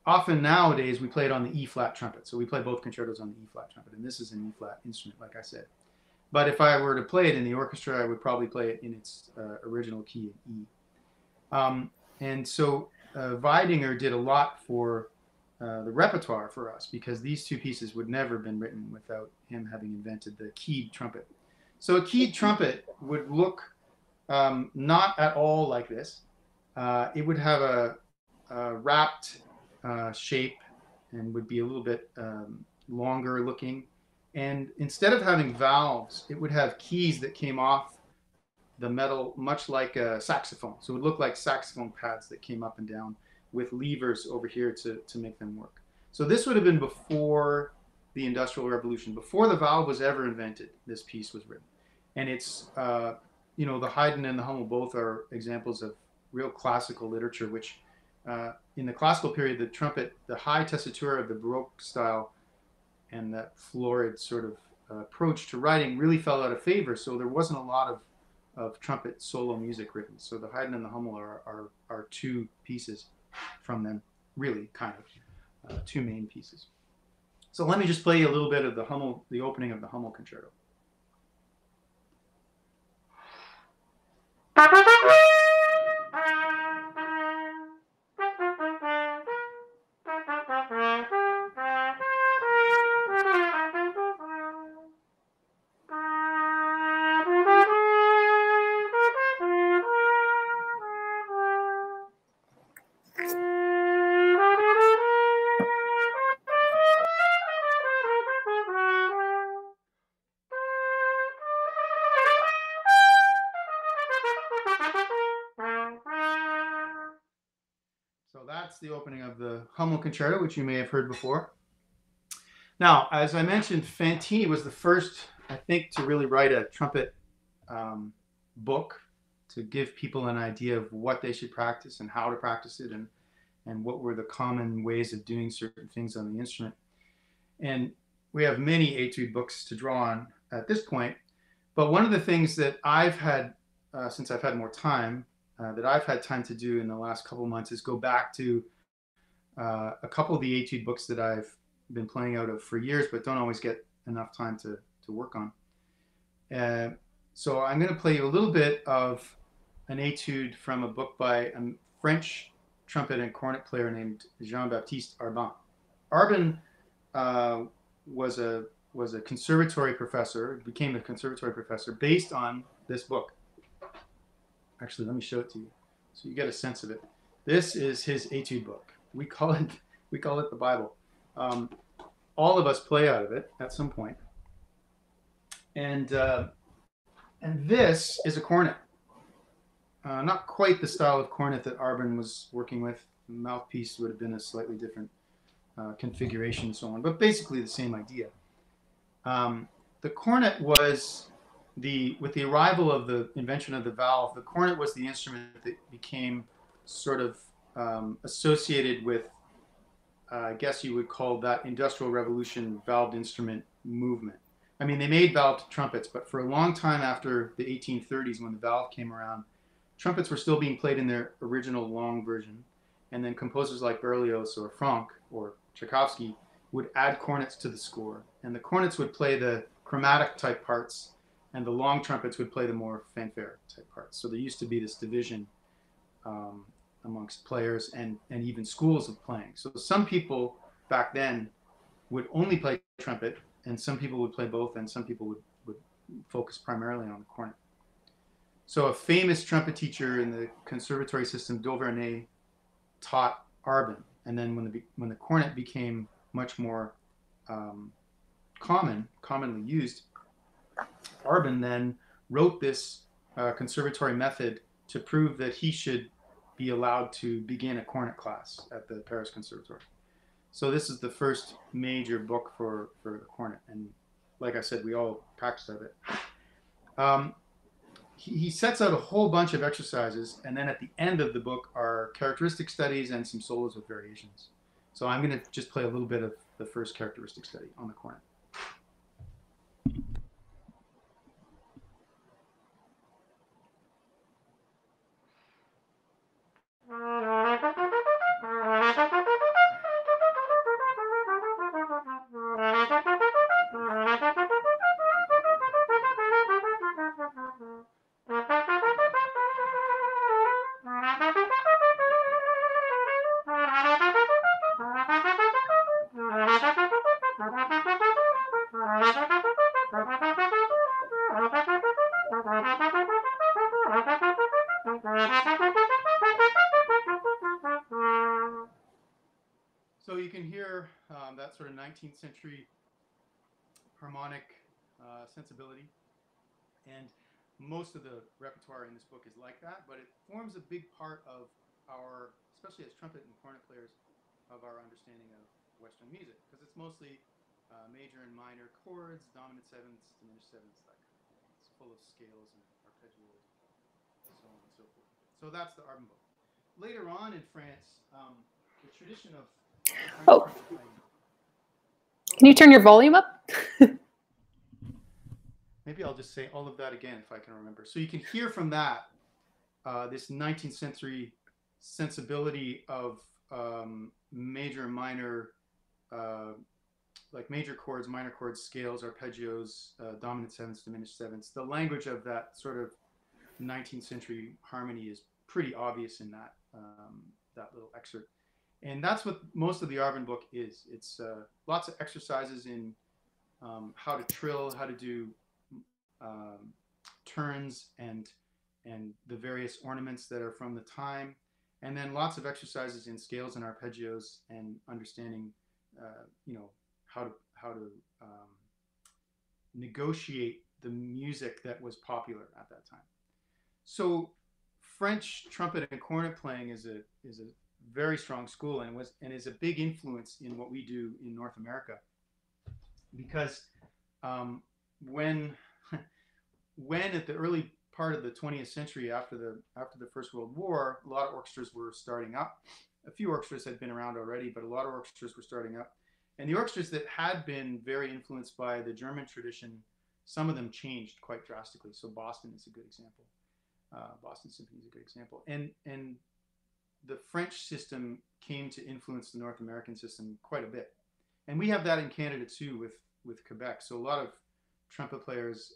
often nowadays we play it on the E flat trumpet. So we play both concertos on the E flat trumpet. And this is an E flat instrument, like I said. But if I were to play it in the orchestra, I would probably play it in its original key in E. And so Weidinger did a lot for the repertoire for us, because these two pieces would never have been written without him having invented the keyed trumpet. So a keyed trumpet would look not at all like this. It would have a wrapped shape and would be a little bit longer looking. And instead of having valves, it would have keys that came off the metal, much like a saxophone. So it would look like saxophone pads that came up and down with levers over here to make them work. So this would have been before the Industrial Revolution. Before the valve was ever invented, this piece was written. And it's, you know, the Haydn and the Hummel both are examples of real classical literature, which in the classical period, the trumpet, the high tessitura of the Baroque style and that florid sort of approach to writing really fell out of favor. So there wasn't a lot of trumpet solo music written. So the Haydn and the Hummel are two pieces from them, really, kind of two main pieces. So let me just play you a little bit of the Hummel, the opening of the Hummel concerto. So that's the opening of the Hummel concerto, which you may have heard before. Now, as I mentioned, Fantini was the first, I think, to really write a trumpet book to give people an idea of what they should practice and how to practice it, and what were the common ways of doing certain things on the instrument. And we have many etude books to draw on at this point. But one of the things that I've had, since I've had more time, that I've had time to do in the last couple of months, is go back to a couple of the etude books that I've been playing out of for years, but don't always get enough time to work on. So I'm going to play you a little bit of an etude from a book by a French trumpet and cornet player named Jean-Baptiste Arbin. Arbin was a conservatory professor, became a conservatory professor based on this book. Actually, let me show it to you so you get a sense of it. This is his etude book. We call it the Bible. All of us play out of it at some point. And this is a cornet. Not quite the style of cornet that Arbin was working with. The mouthpiece would have been a slightly different configuration and so on, but basically the same idea. The cornet was with the arrival of the invention of the valve, the cornet was the instrument that became sort of associated with, I guess you would call that Industrial Revolution valved instrument movement. I mean, they made valved trumpets, but for a long time after the 1830s, when the valve came around, trumpets were still being played in their original long version. And then composers like Berlioz or Franck or Tchaikovsky would add cornets to the score. And the cornets would play the chromatic type parts, and the long trumpets would play the more fanfare type parts. So there used to be this division amongst players and even schools of playing. So some people back then would only play trumpet, and some people would play both, and some people would focus primarily on the cornet. So a famous trumpet teacher in the conservatory system, Dauvergne, taught Arbin. And then when the cornet became much more commonly used, Arbin then wrote this conservatory method to prove that he should be allowed to begin a cornet class at the Paris Conservatory. So this is the first major book for the cornet, and like I said, we all practiced at it. He sets out a whole bunch of exercises, and then at the end of the book are characteristic studies and some solos with variations. So I'm going to just play a little bit of the first characteristic study on the cornet. So you can hear that sort of 19th century harmonic sensibility, and most of the repertoire in this book is like that, but it forms a big part of our, especially as trumpet and cornet players, of our understanding of Western music, because it's mostly major and minor chords, dominant sevenths, diminished sevenths, that kind of thing. It's full of scales and arpeggios, so on and so forth. So that's the Arbin book. Later on in France, the tradition of Oh, can you turn your volume up? Maybe I'll just say all of that again if I can remember. So you can hear from that this 19th century sensibility of major and minor, like major chords, minor chords, scales, arpeggios, dominant sevenths, diminished sevenths. The language of that sort of 19th century harmony is pretty obvious in that that little excerpt. And that's what most of the Arbin book is. It's lots of exercises in how to trill, how to do turns and the various ornaments that are from the time, and then lots of exercises in scales and arpeggios and understanding, how to negotiate the music that was popular at that time. So French trumpet and cornet playing is a very strong school and is a big influence in what we do in North America, because when at the early part of the 20th century, after the First World War, a lot of orchestras were starting up. A few orchestras had been around already, but a lot of orchestras were starting up. And the orchestras that had been very influenced by the German tradition, some of them changed quite drastically. So Boston is a good example. Boston Symphony is a good example. And the French system came to influence the North American system quite a bit. And we have that in Canada too with Quebec. So a lot of trumpet players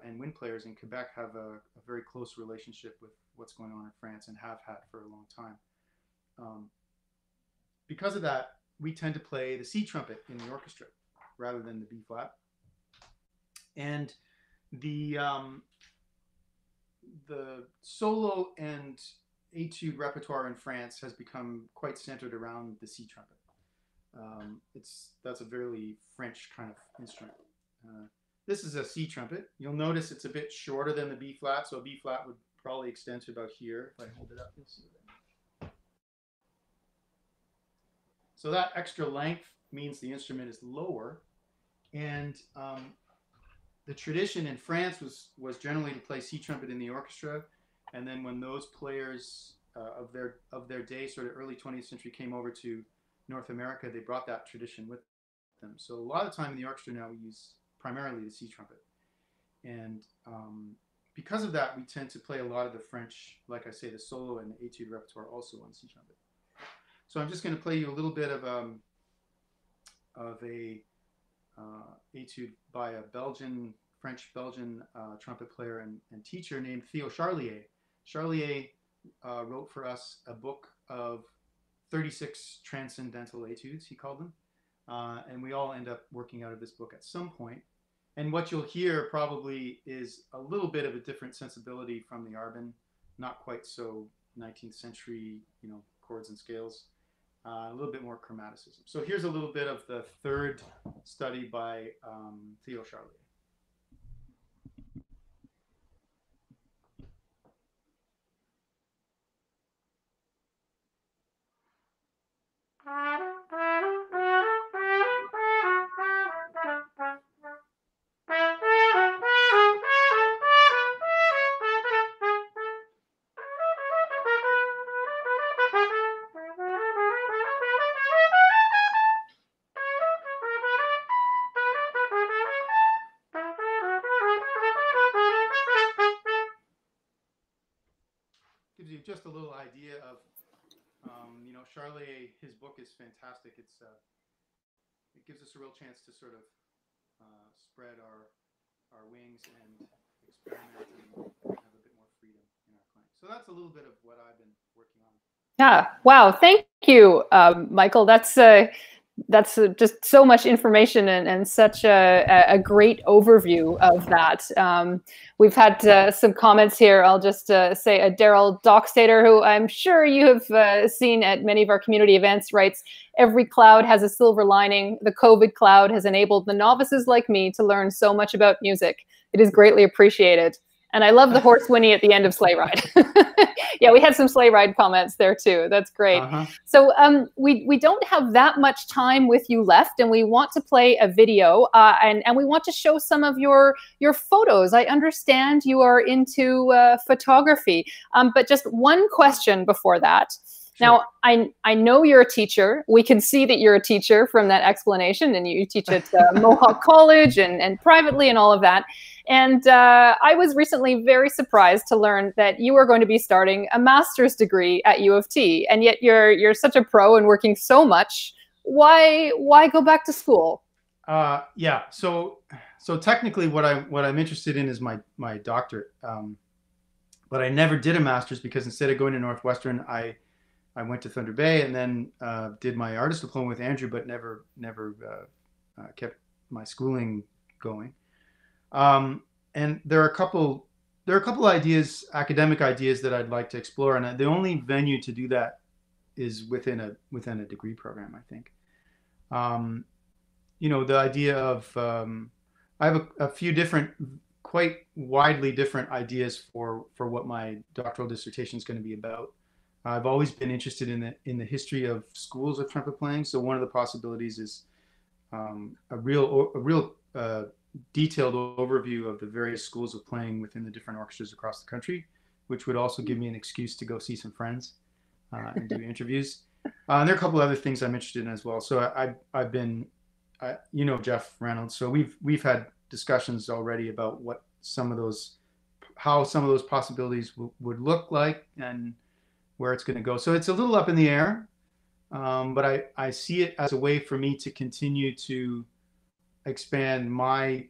and wind players in Quebec have a very close relationship with what's going on in France and have had for a long time. Because of that, we tend to play the C trumpet in the orchestra rather than the B flat. And the solo and etude repertoire in France has become quite centered around the C trumpet. That's a very French kind of instrument. This is a C trumpet. You'll notice it's a bit shorter than the B flat, so a B flat would probably extend to about here. If I hold it up, you'll see that. So that extra length means the instrument is lower, and the tradition in France was generally to play C trumpet in the orchestra, and then when those players of their day, sort of early 20th century, came over to North America, they brought that tradition with them. So a lot of the time in the orchestra now we use primarily the C trumpet, and because of that, we tend to play a lot of the French, like I say, the solo and the etude repertoire also on C trumpet. So I'm just going to play you a little bit of a etude by a French-Belgian trumpet player and teacher named Theo Charlier. Charlier wrote for us a book of 36 transcendental etudes, he called them. And we all end up working out of this book at some point. And what you'll hear probably is a little bit of a different sensibility from the Arbin, not quite so 19th century, chords and scales, a little bit more chromaticism. So here's a little bit of the third study by Theo Charlier. Gives you just a little idea of, Charlier, his book is fantastic. It gives us a real chance to sort of spread our wings and experiment and have a bit more freedom in our playing. So that's a little bit of what I've been working on. Yeah. Wow. Thank you, Michael. That's just so much information and such a great overview of that. We've had some comments here. I'll just say Daryl Dockstader, who I'm sure you have seen at many of our community events, writes, "Every cloud has a silver lining. The COVID cloud has enabled the novices like me to learn so much about music. It is greatly appreciated." And I love the horse whinny at the end of Sleigh Ride. Yeah, we had some Sleigh Ride comments there too. That's great. So we don't have that much time with you left, and we want to play a video, and we want to show some of your photos. I understand you are into photography, but just one question before that. Sure. Now, I know you're a teacher. We can see that you're a teacher from that explanation, and you teach at Mohawk College and privately and all of that. And I was recently very surprised to learn that you are going to be starting a master's degree at U of T, and yet you're such a pro and working so much. Why go back to school? Yeah. So technically, what I'm interested in is my doctorate, but I never did a master's because instead of going to Northwestern, I went to Thunder Bay and then did my artist diploma with Andrew, but never kept my schooling going. And there are a couple ideas, academic ideas, that I'd like to explore, and the only venue to do that is within a degree program, I think. The idea of I have a few different, quite widely different ideas for what my doctoral dissertation is going to be about. I've always been interested in the history of schools of trumpet playing. So one of the possibilities is a real detailed overview of the various schools of playing within the different orchestras across the country, which would also give me an excuse to go see some friends and do interviews. And there are a couple other things I'm interested in as well. So I've been, Jeff Reynolds. So we've had discussions already about how some of those possibilities would look like and where it's going to go. So it's a little up in the air, but I see it as a way for me to continue to expand my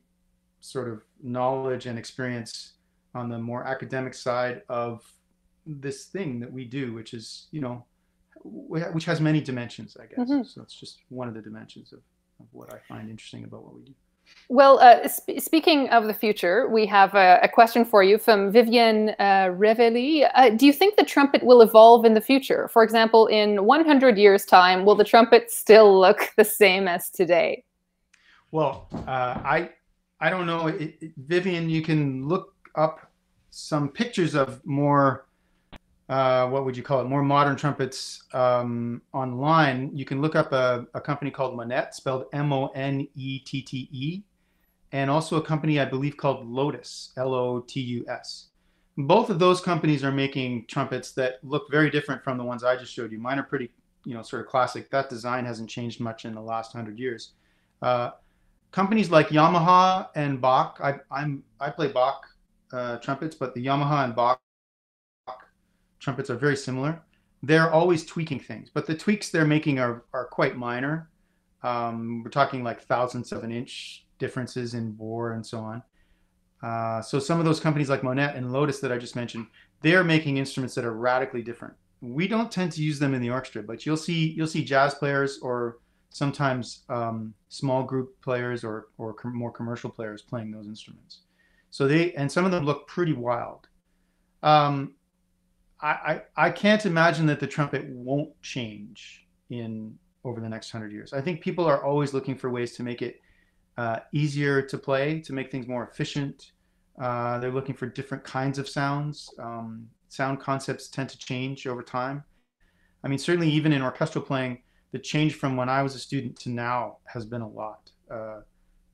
sort of knowledge and experience on the more academic side of this thing that we do, which is, which has many dimensions, I guess. Mm-hmm. So it's just one of the dimensions of what I find interesting about what we do. Well, speaking of the future, we have a question for you from Vivian Revelli. Do you think the trumpet will evolve in the future? For example, in 100 years' time, will the trumpet still look the same as today? Well, I don't know, Vivian. You can look up some pictures of more what would you call it, more modern trumpets online. You can look up a company called Monet, spelled Monette, and also a company I believe called Lotus, Lotus. Both of those companies are making trumpets that look very different from the ones I just showed you. Mine are pretty, sort of classic. That design hasn't changed much in the last 100 years. Uh, Companies like Yamaha and Bach, I play Bach trumpets, but the Yamaha and Bach trumpets are very similar. They're always tweaking things, but the tweaks they're making are quite minor. We're talking like thousandths of an inch differences in bore and so on. So some of those companies like Monet and Lotus that I just mentioned, they're making instruments that are radically different. We don't tend to use them in the orchestra, but you'll see jazz players or sometimes small group players or more commercial players playing those instruments. So and some of them look pretty wild. Um, I can't imagine that the trumpet won't change in over the next 100 years. I think people are always looking for ways to make it easier to play, to make things more efficient. They're looking for different kinds of sounds. Sound concepts tend to change over time. I mean, certainly even in orchestral playing, the change from when I was a student to now has been a lot.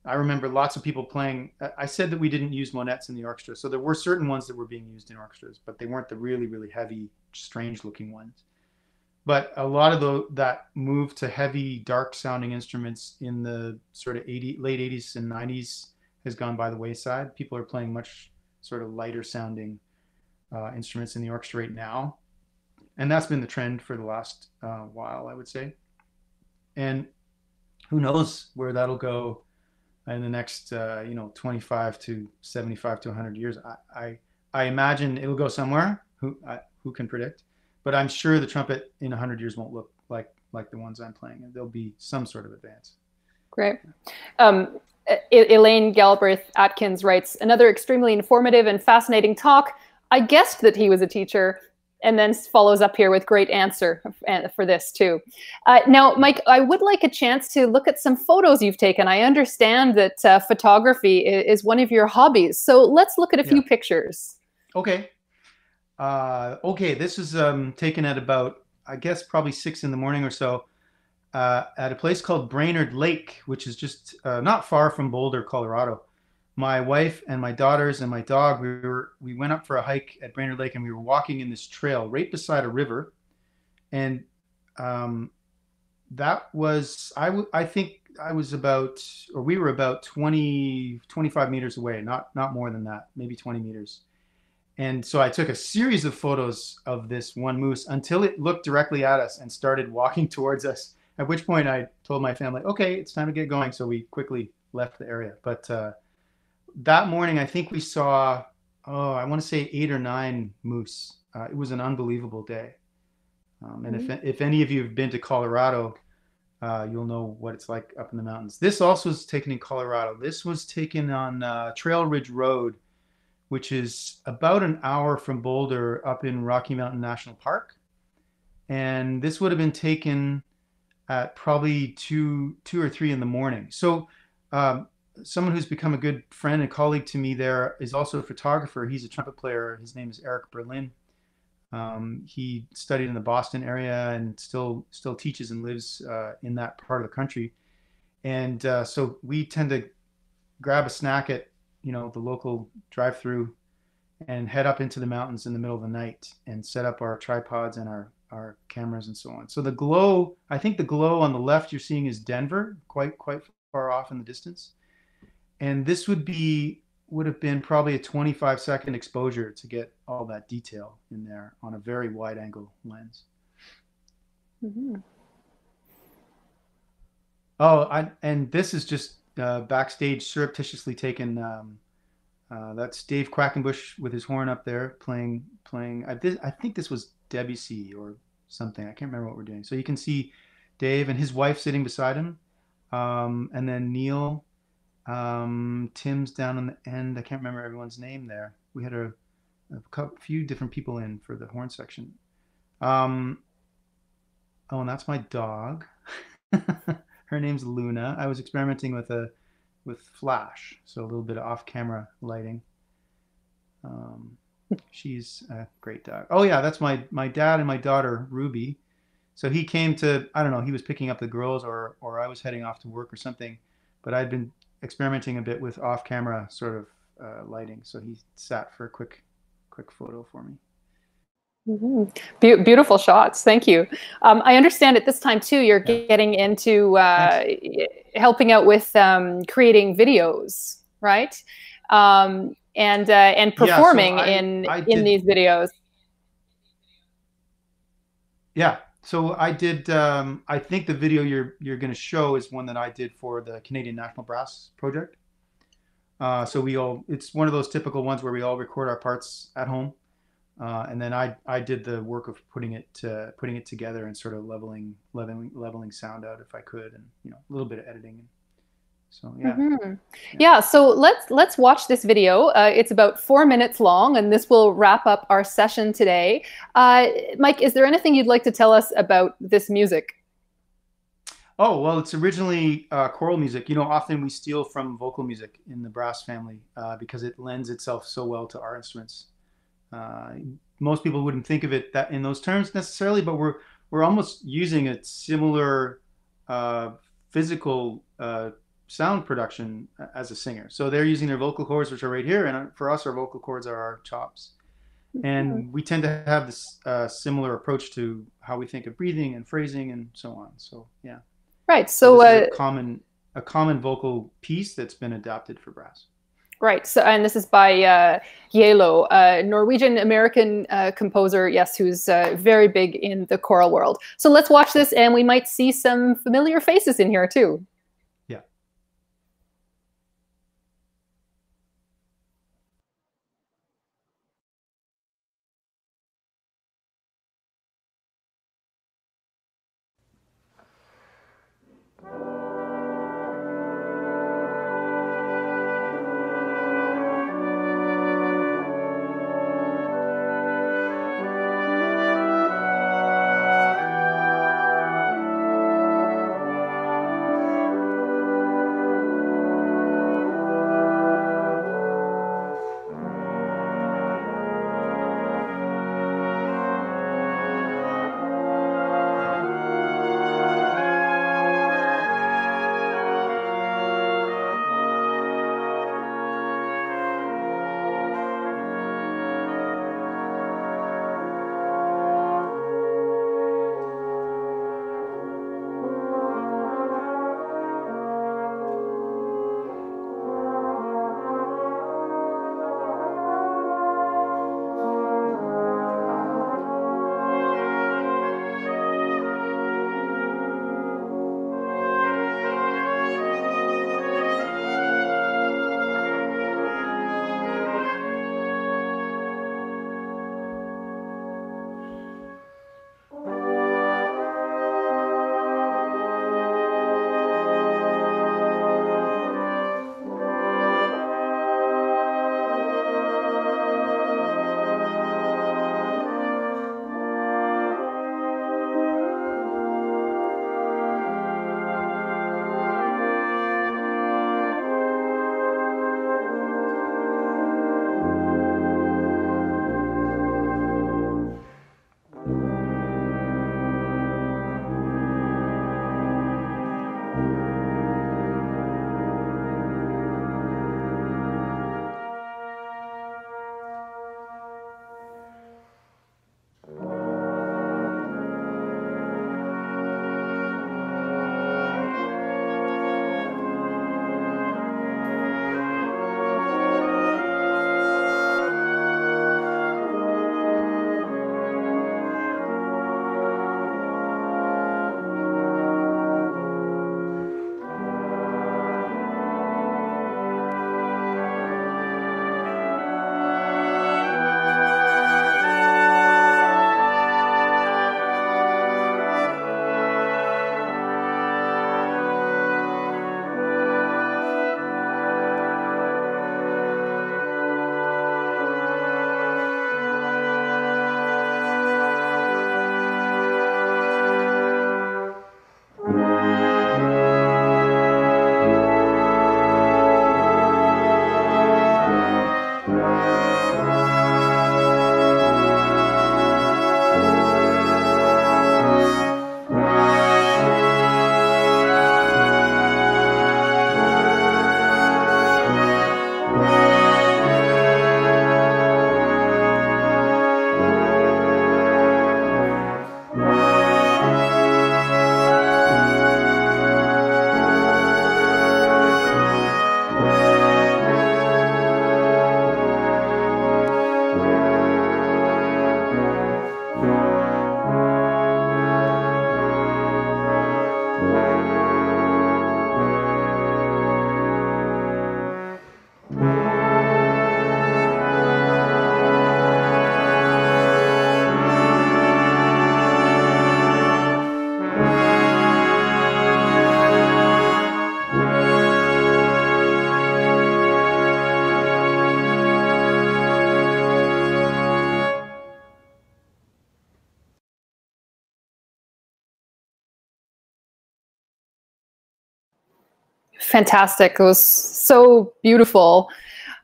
I remember lots of people playing. I said that we didn't use monettes in the orchestra, so there were certain ones that were being used in orchestras, but they weren't the really, really heavy, strange-looking ones. But a lot of that move to heavy, dark-sounding instruments in the sort of late 80s and 90s has gone by the wayside. People are playing much sort of lighter-sounding instruments in the orchestra right now, and that's been the trend for the last while, I would say. And who knows where that'll go in the next 25 to 75 to 100 years. I imagine it'll go somewhere. Who can predict? But I'm sure the trumpet in 100 years won't look like the ones I'm playing. There'll be some sort of advance. Great. Elaine Galbraith Atkins writes, another extremely informative and fascinating talk. I guessed that he was a teacher, and then follows up here with great answer for this too. Now, Mike, I would like a chance to look at some photos you've taken. I understand that photography is one of your hobbies. So let's look at a few pictures. Okay. Okay, this is taken at about, I guess, probably 6 in the morning or so at a place called Brainerd Lake, which is just not far from Boulder, Colorado. My wife and my daughters and my dog, we went up for a hike at Brainerd Lake, and we were walking in this trail right beside a river. And that was, I think I was about, or we were about 25 meters away, not more than that, maybe 20 meters. And so I took a series of photos of this one moose until it looked directly at us and started walking towards us, at which point I told my family, okay, it's time to get going. So we quickly left the area. But that morning, I think we saw, I want to say 8 or 9 moose. It was an unbelievable day. And if any of you have been to Colorado, you'll know what it's like up in the mountains. This also was taken in Colorado. This was taken on Trail Ridge Road, which is about an hour from Boulder up in Rocky Mountain National Park. And this would have been taken at probably 2 or 3 in the morning. So someone who's become a good friend and colleague to me there is also a photographer. He's a trumpet player. His name is Eric Berlin. He studied in the Boston area and still teaches and lives in that part of the country. And so we tend to grab a snack at the local drive-through and head up into the mountains in the middle of the night and set up our tripods and our cameras and so on. So the glow, I think the glow on the left you're seeing is Denver, quite far off in the distance. And this would have been probably a 25-second exposure to get all that detail in there on a very wide angle lens. Mm-hmm. And this is just backstage surreptitiously taken. That's Dave Quackenbush with his horn up there playing. I think this was Debussy or something. I can't remember what we're doing. So you can see Dave and his wife sitting beside him, and then Neil. Tim's down on the end. I can't remember everyone's name there. We had a few different people in for the horn section. And that's my dog. Her name's Luna. I was experimenting with a with flash, so a little bit of off-camera lighting. She's a great dog. Oh yeah, that's my dad and my daughter Ruby. So he came to, I don't know, he was picking up the girls, or I was heading off to work or something, but I'd been experimenting a bit with off-camera sort of lighting. So he sat for a quick photo for me. Beautiful shots. Thank you. I understand at this time too, you're Yeah. getting into Thanks. helping out with creating videos, right? And Yeah, so performing I in did. these videos. Yeah, so I did. I think the video you're going to show is one that I did for the Canadian National Brass Project. So it's one of those typical ones where we all record our parts at home, and then I did the work of putting it together and sort of leveling sound out if I could, and a little bit of editing. So yeah, Mm-hmm. yeah. Yeah, so let's watch this video. It's about 4 minutes long, and this will wrap up our session today. Mike, is there anything you'd like to tell us about this music? Oh, well, it's originally choral music. Often we steal from vocal music in the brass family because it lends itself so well to our instruments. Uh, Most people wouldn't think of it that in those terms necessarily, but we're almost using a similar uh, physical sound production as a singer. So they're using their vocal cords, which are right here, and for us, our vocal cords are our chops. And we tend to have this similar approach to how we think of breathing and phrasing and so on. So yeah. Right. So So this is a common vocal piece that's been adapted for brass. right. So, and this is by Yelo, a Norwegian American composer, yes, who's very big in the choral world. So let's watch this, and we might see some familiar faces in here too. Yeah. Fantastic. It was so beautiful.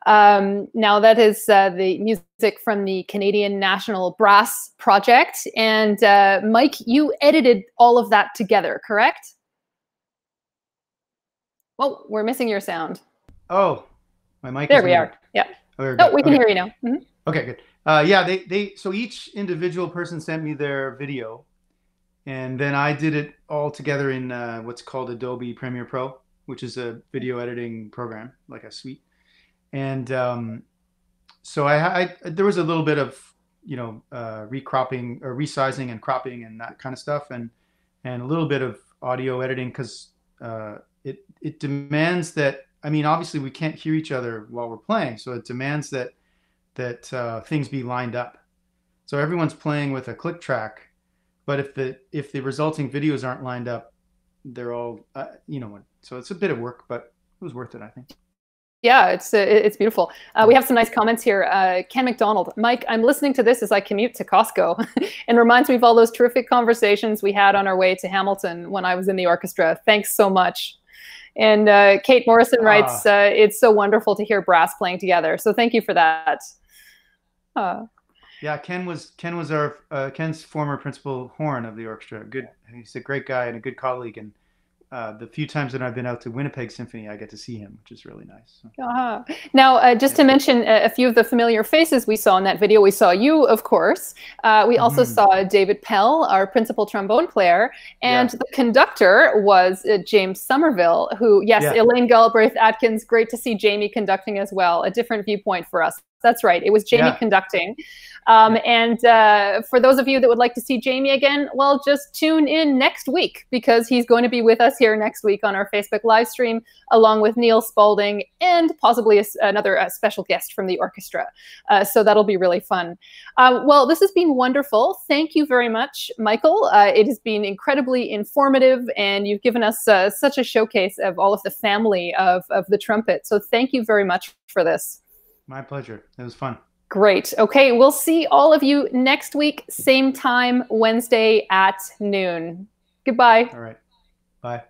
Now that is the music from the Canadian National Brass Project. And Mike, you edited all of that together, correct? Oh, we're missing your sound. Oh, my mic. There we are. Yeah. Oh, no, we can hear you now. Mm-hmm. Okay, good. Yeah, so each individual person sent me their video, and then I did it all together in what's called Adobe Premiere Pro, which is a video editing program, like a suite. And so there was a little bit of, you know, recropping or resizing and cropping and that kind of stuff, and a little bit of audio editing because it demands that, I mean, obviously we can't hear each other while we're playing, so it demands that things be lined up. So everyone's playing with a click track, but if the resulting videos aren't lined up, they're all you know. So it's a bit of work, but it was worth it, I think. Yeah, it's beautiful. We have some nice comments here. Ken McDonald, Mike, I'm listening to this as I commute to Costco and reminds me of all those terrific conversations we had on our way to Hamilton when I was in the orchestra. Thanks so much. And Kate Morrison writes, it's so wonderful to hear brass playing together. So thank you for that. Yeah, Ken was our Ken's former principal horn of the orchestra. He's a great guy and a good colleague. And the few times that I've been out to Winnipeg Symphony, I get to see him, which is really nice. So. Now, just to mention a few of the familiar faces we saw in that video, we saw you, of course. We also saw David Pell, our principal trombone player, and the conductor was James Somerville, who, yes, Elaine Galbraith-Atkins, great to see Jamie conducting as well, a different viewpoint for us. That's right. It was Jamie conducting. And for those of you that would like to see Jamie again, well, just tune in next week because he's going to be with us here next week on our Facebook live stream, along with Neil Spaulding and possibly another special guest from the orchestra. So that'll be really fun. Well, this has been wonderful. Thank you very much, Michael. It has been incredibly informative, and you've given us such a showcase of all of the family of the trumpet. So thank you very much for this. My pleasure. It was fun. Great. Okay, we'll see all of you next week, same time, Wednesday at noon. Goodbye. All right. Bye.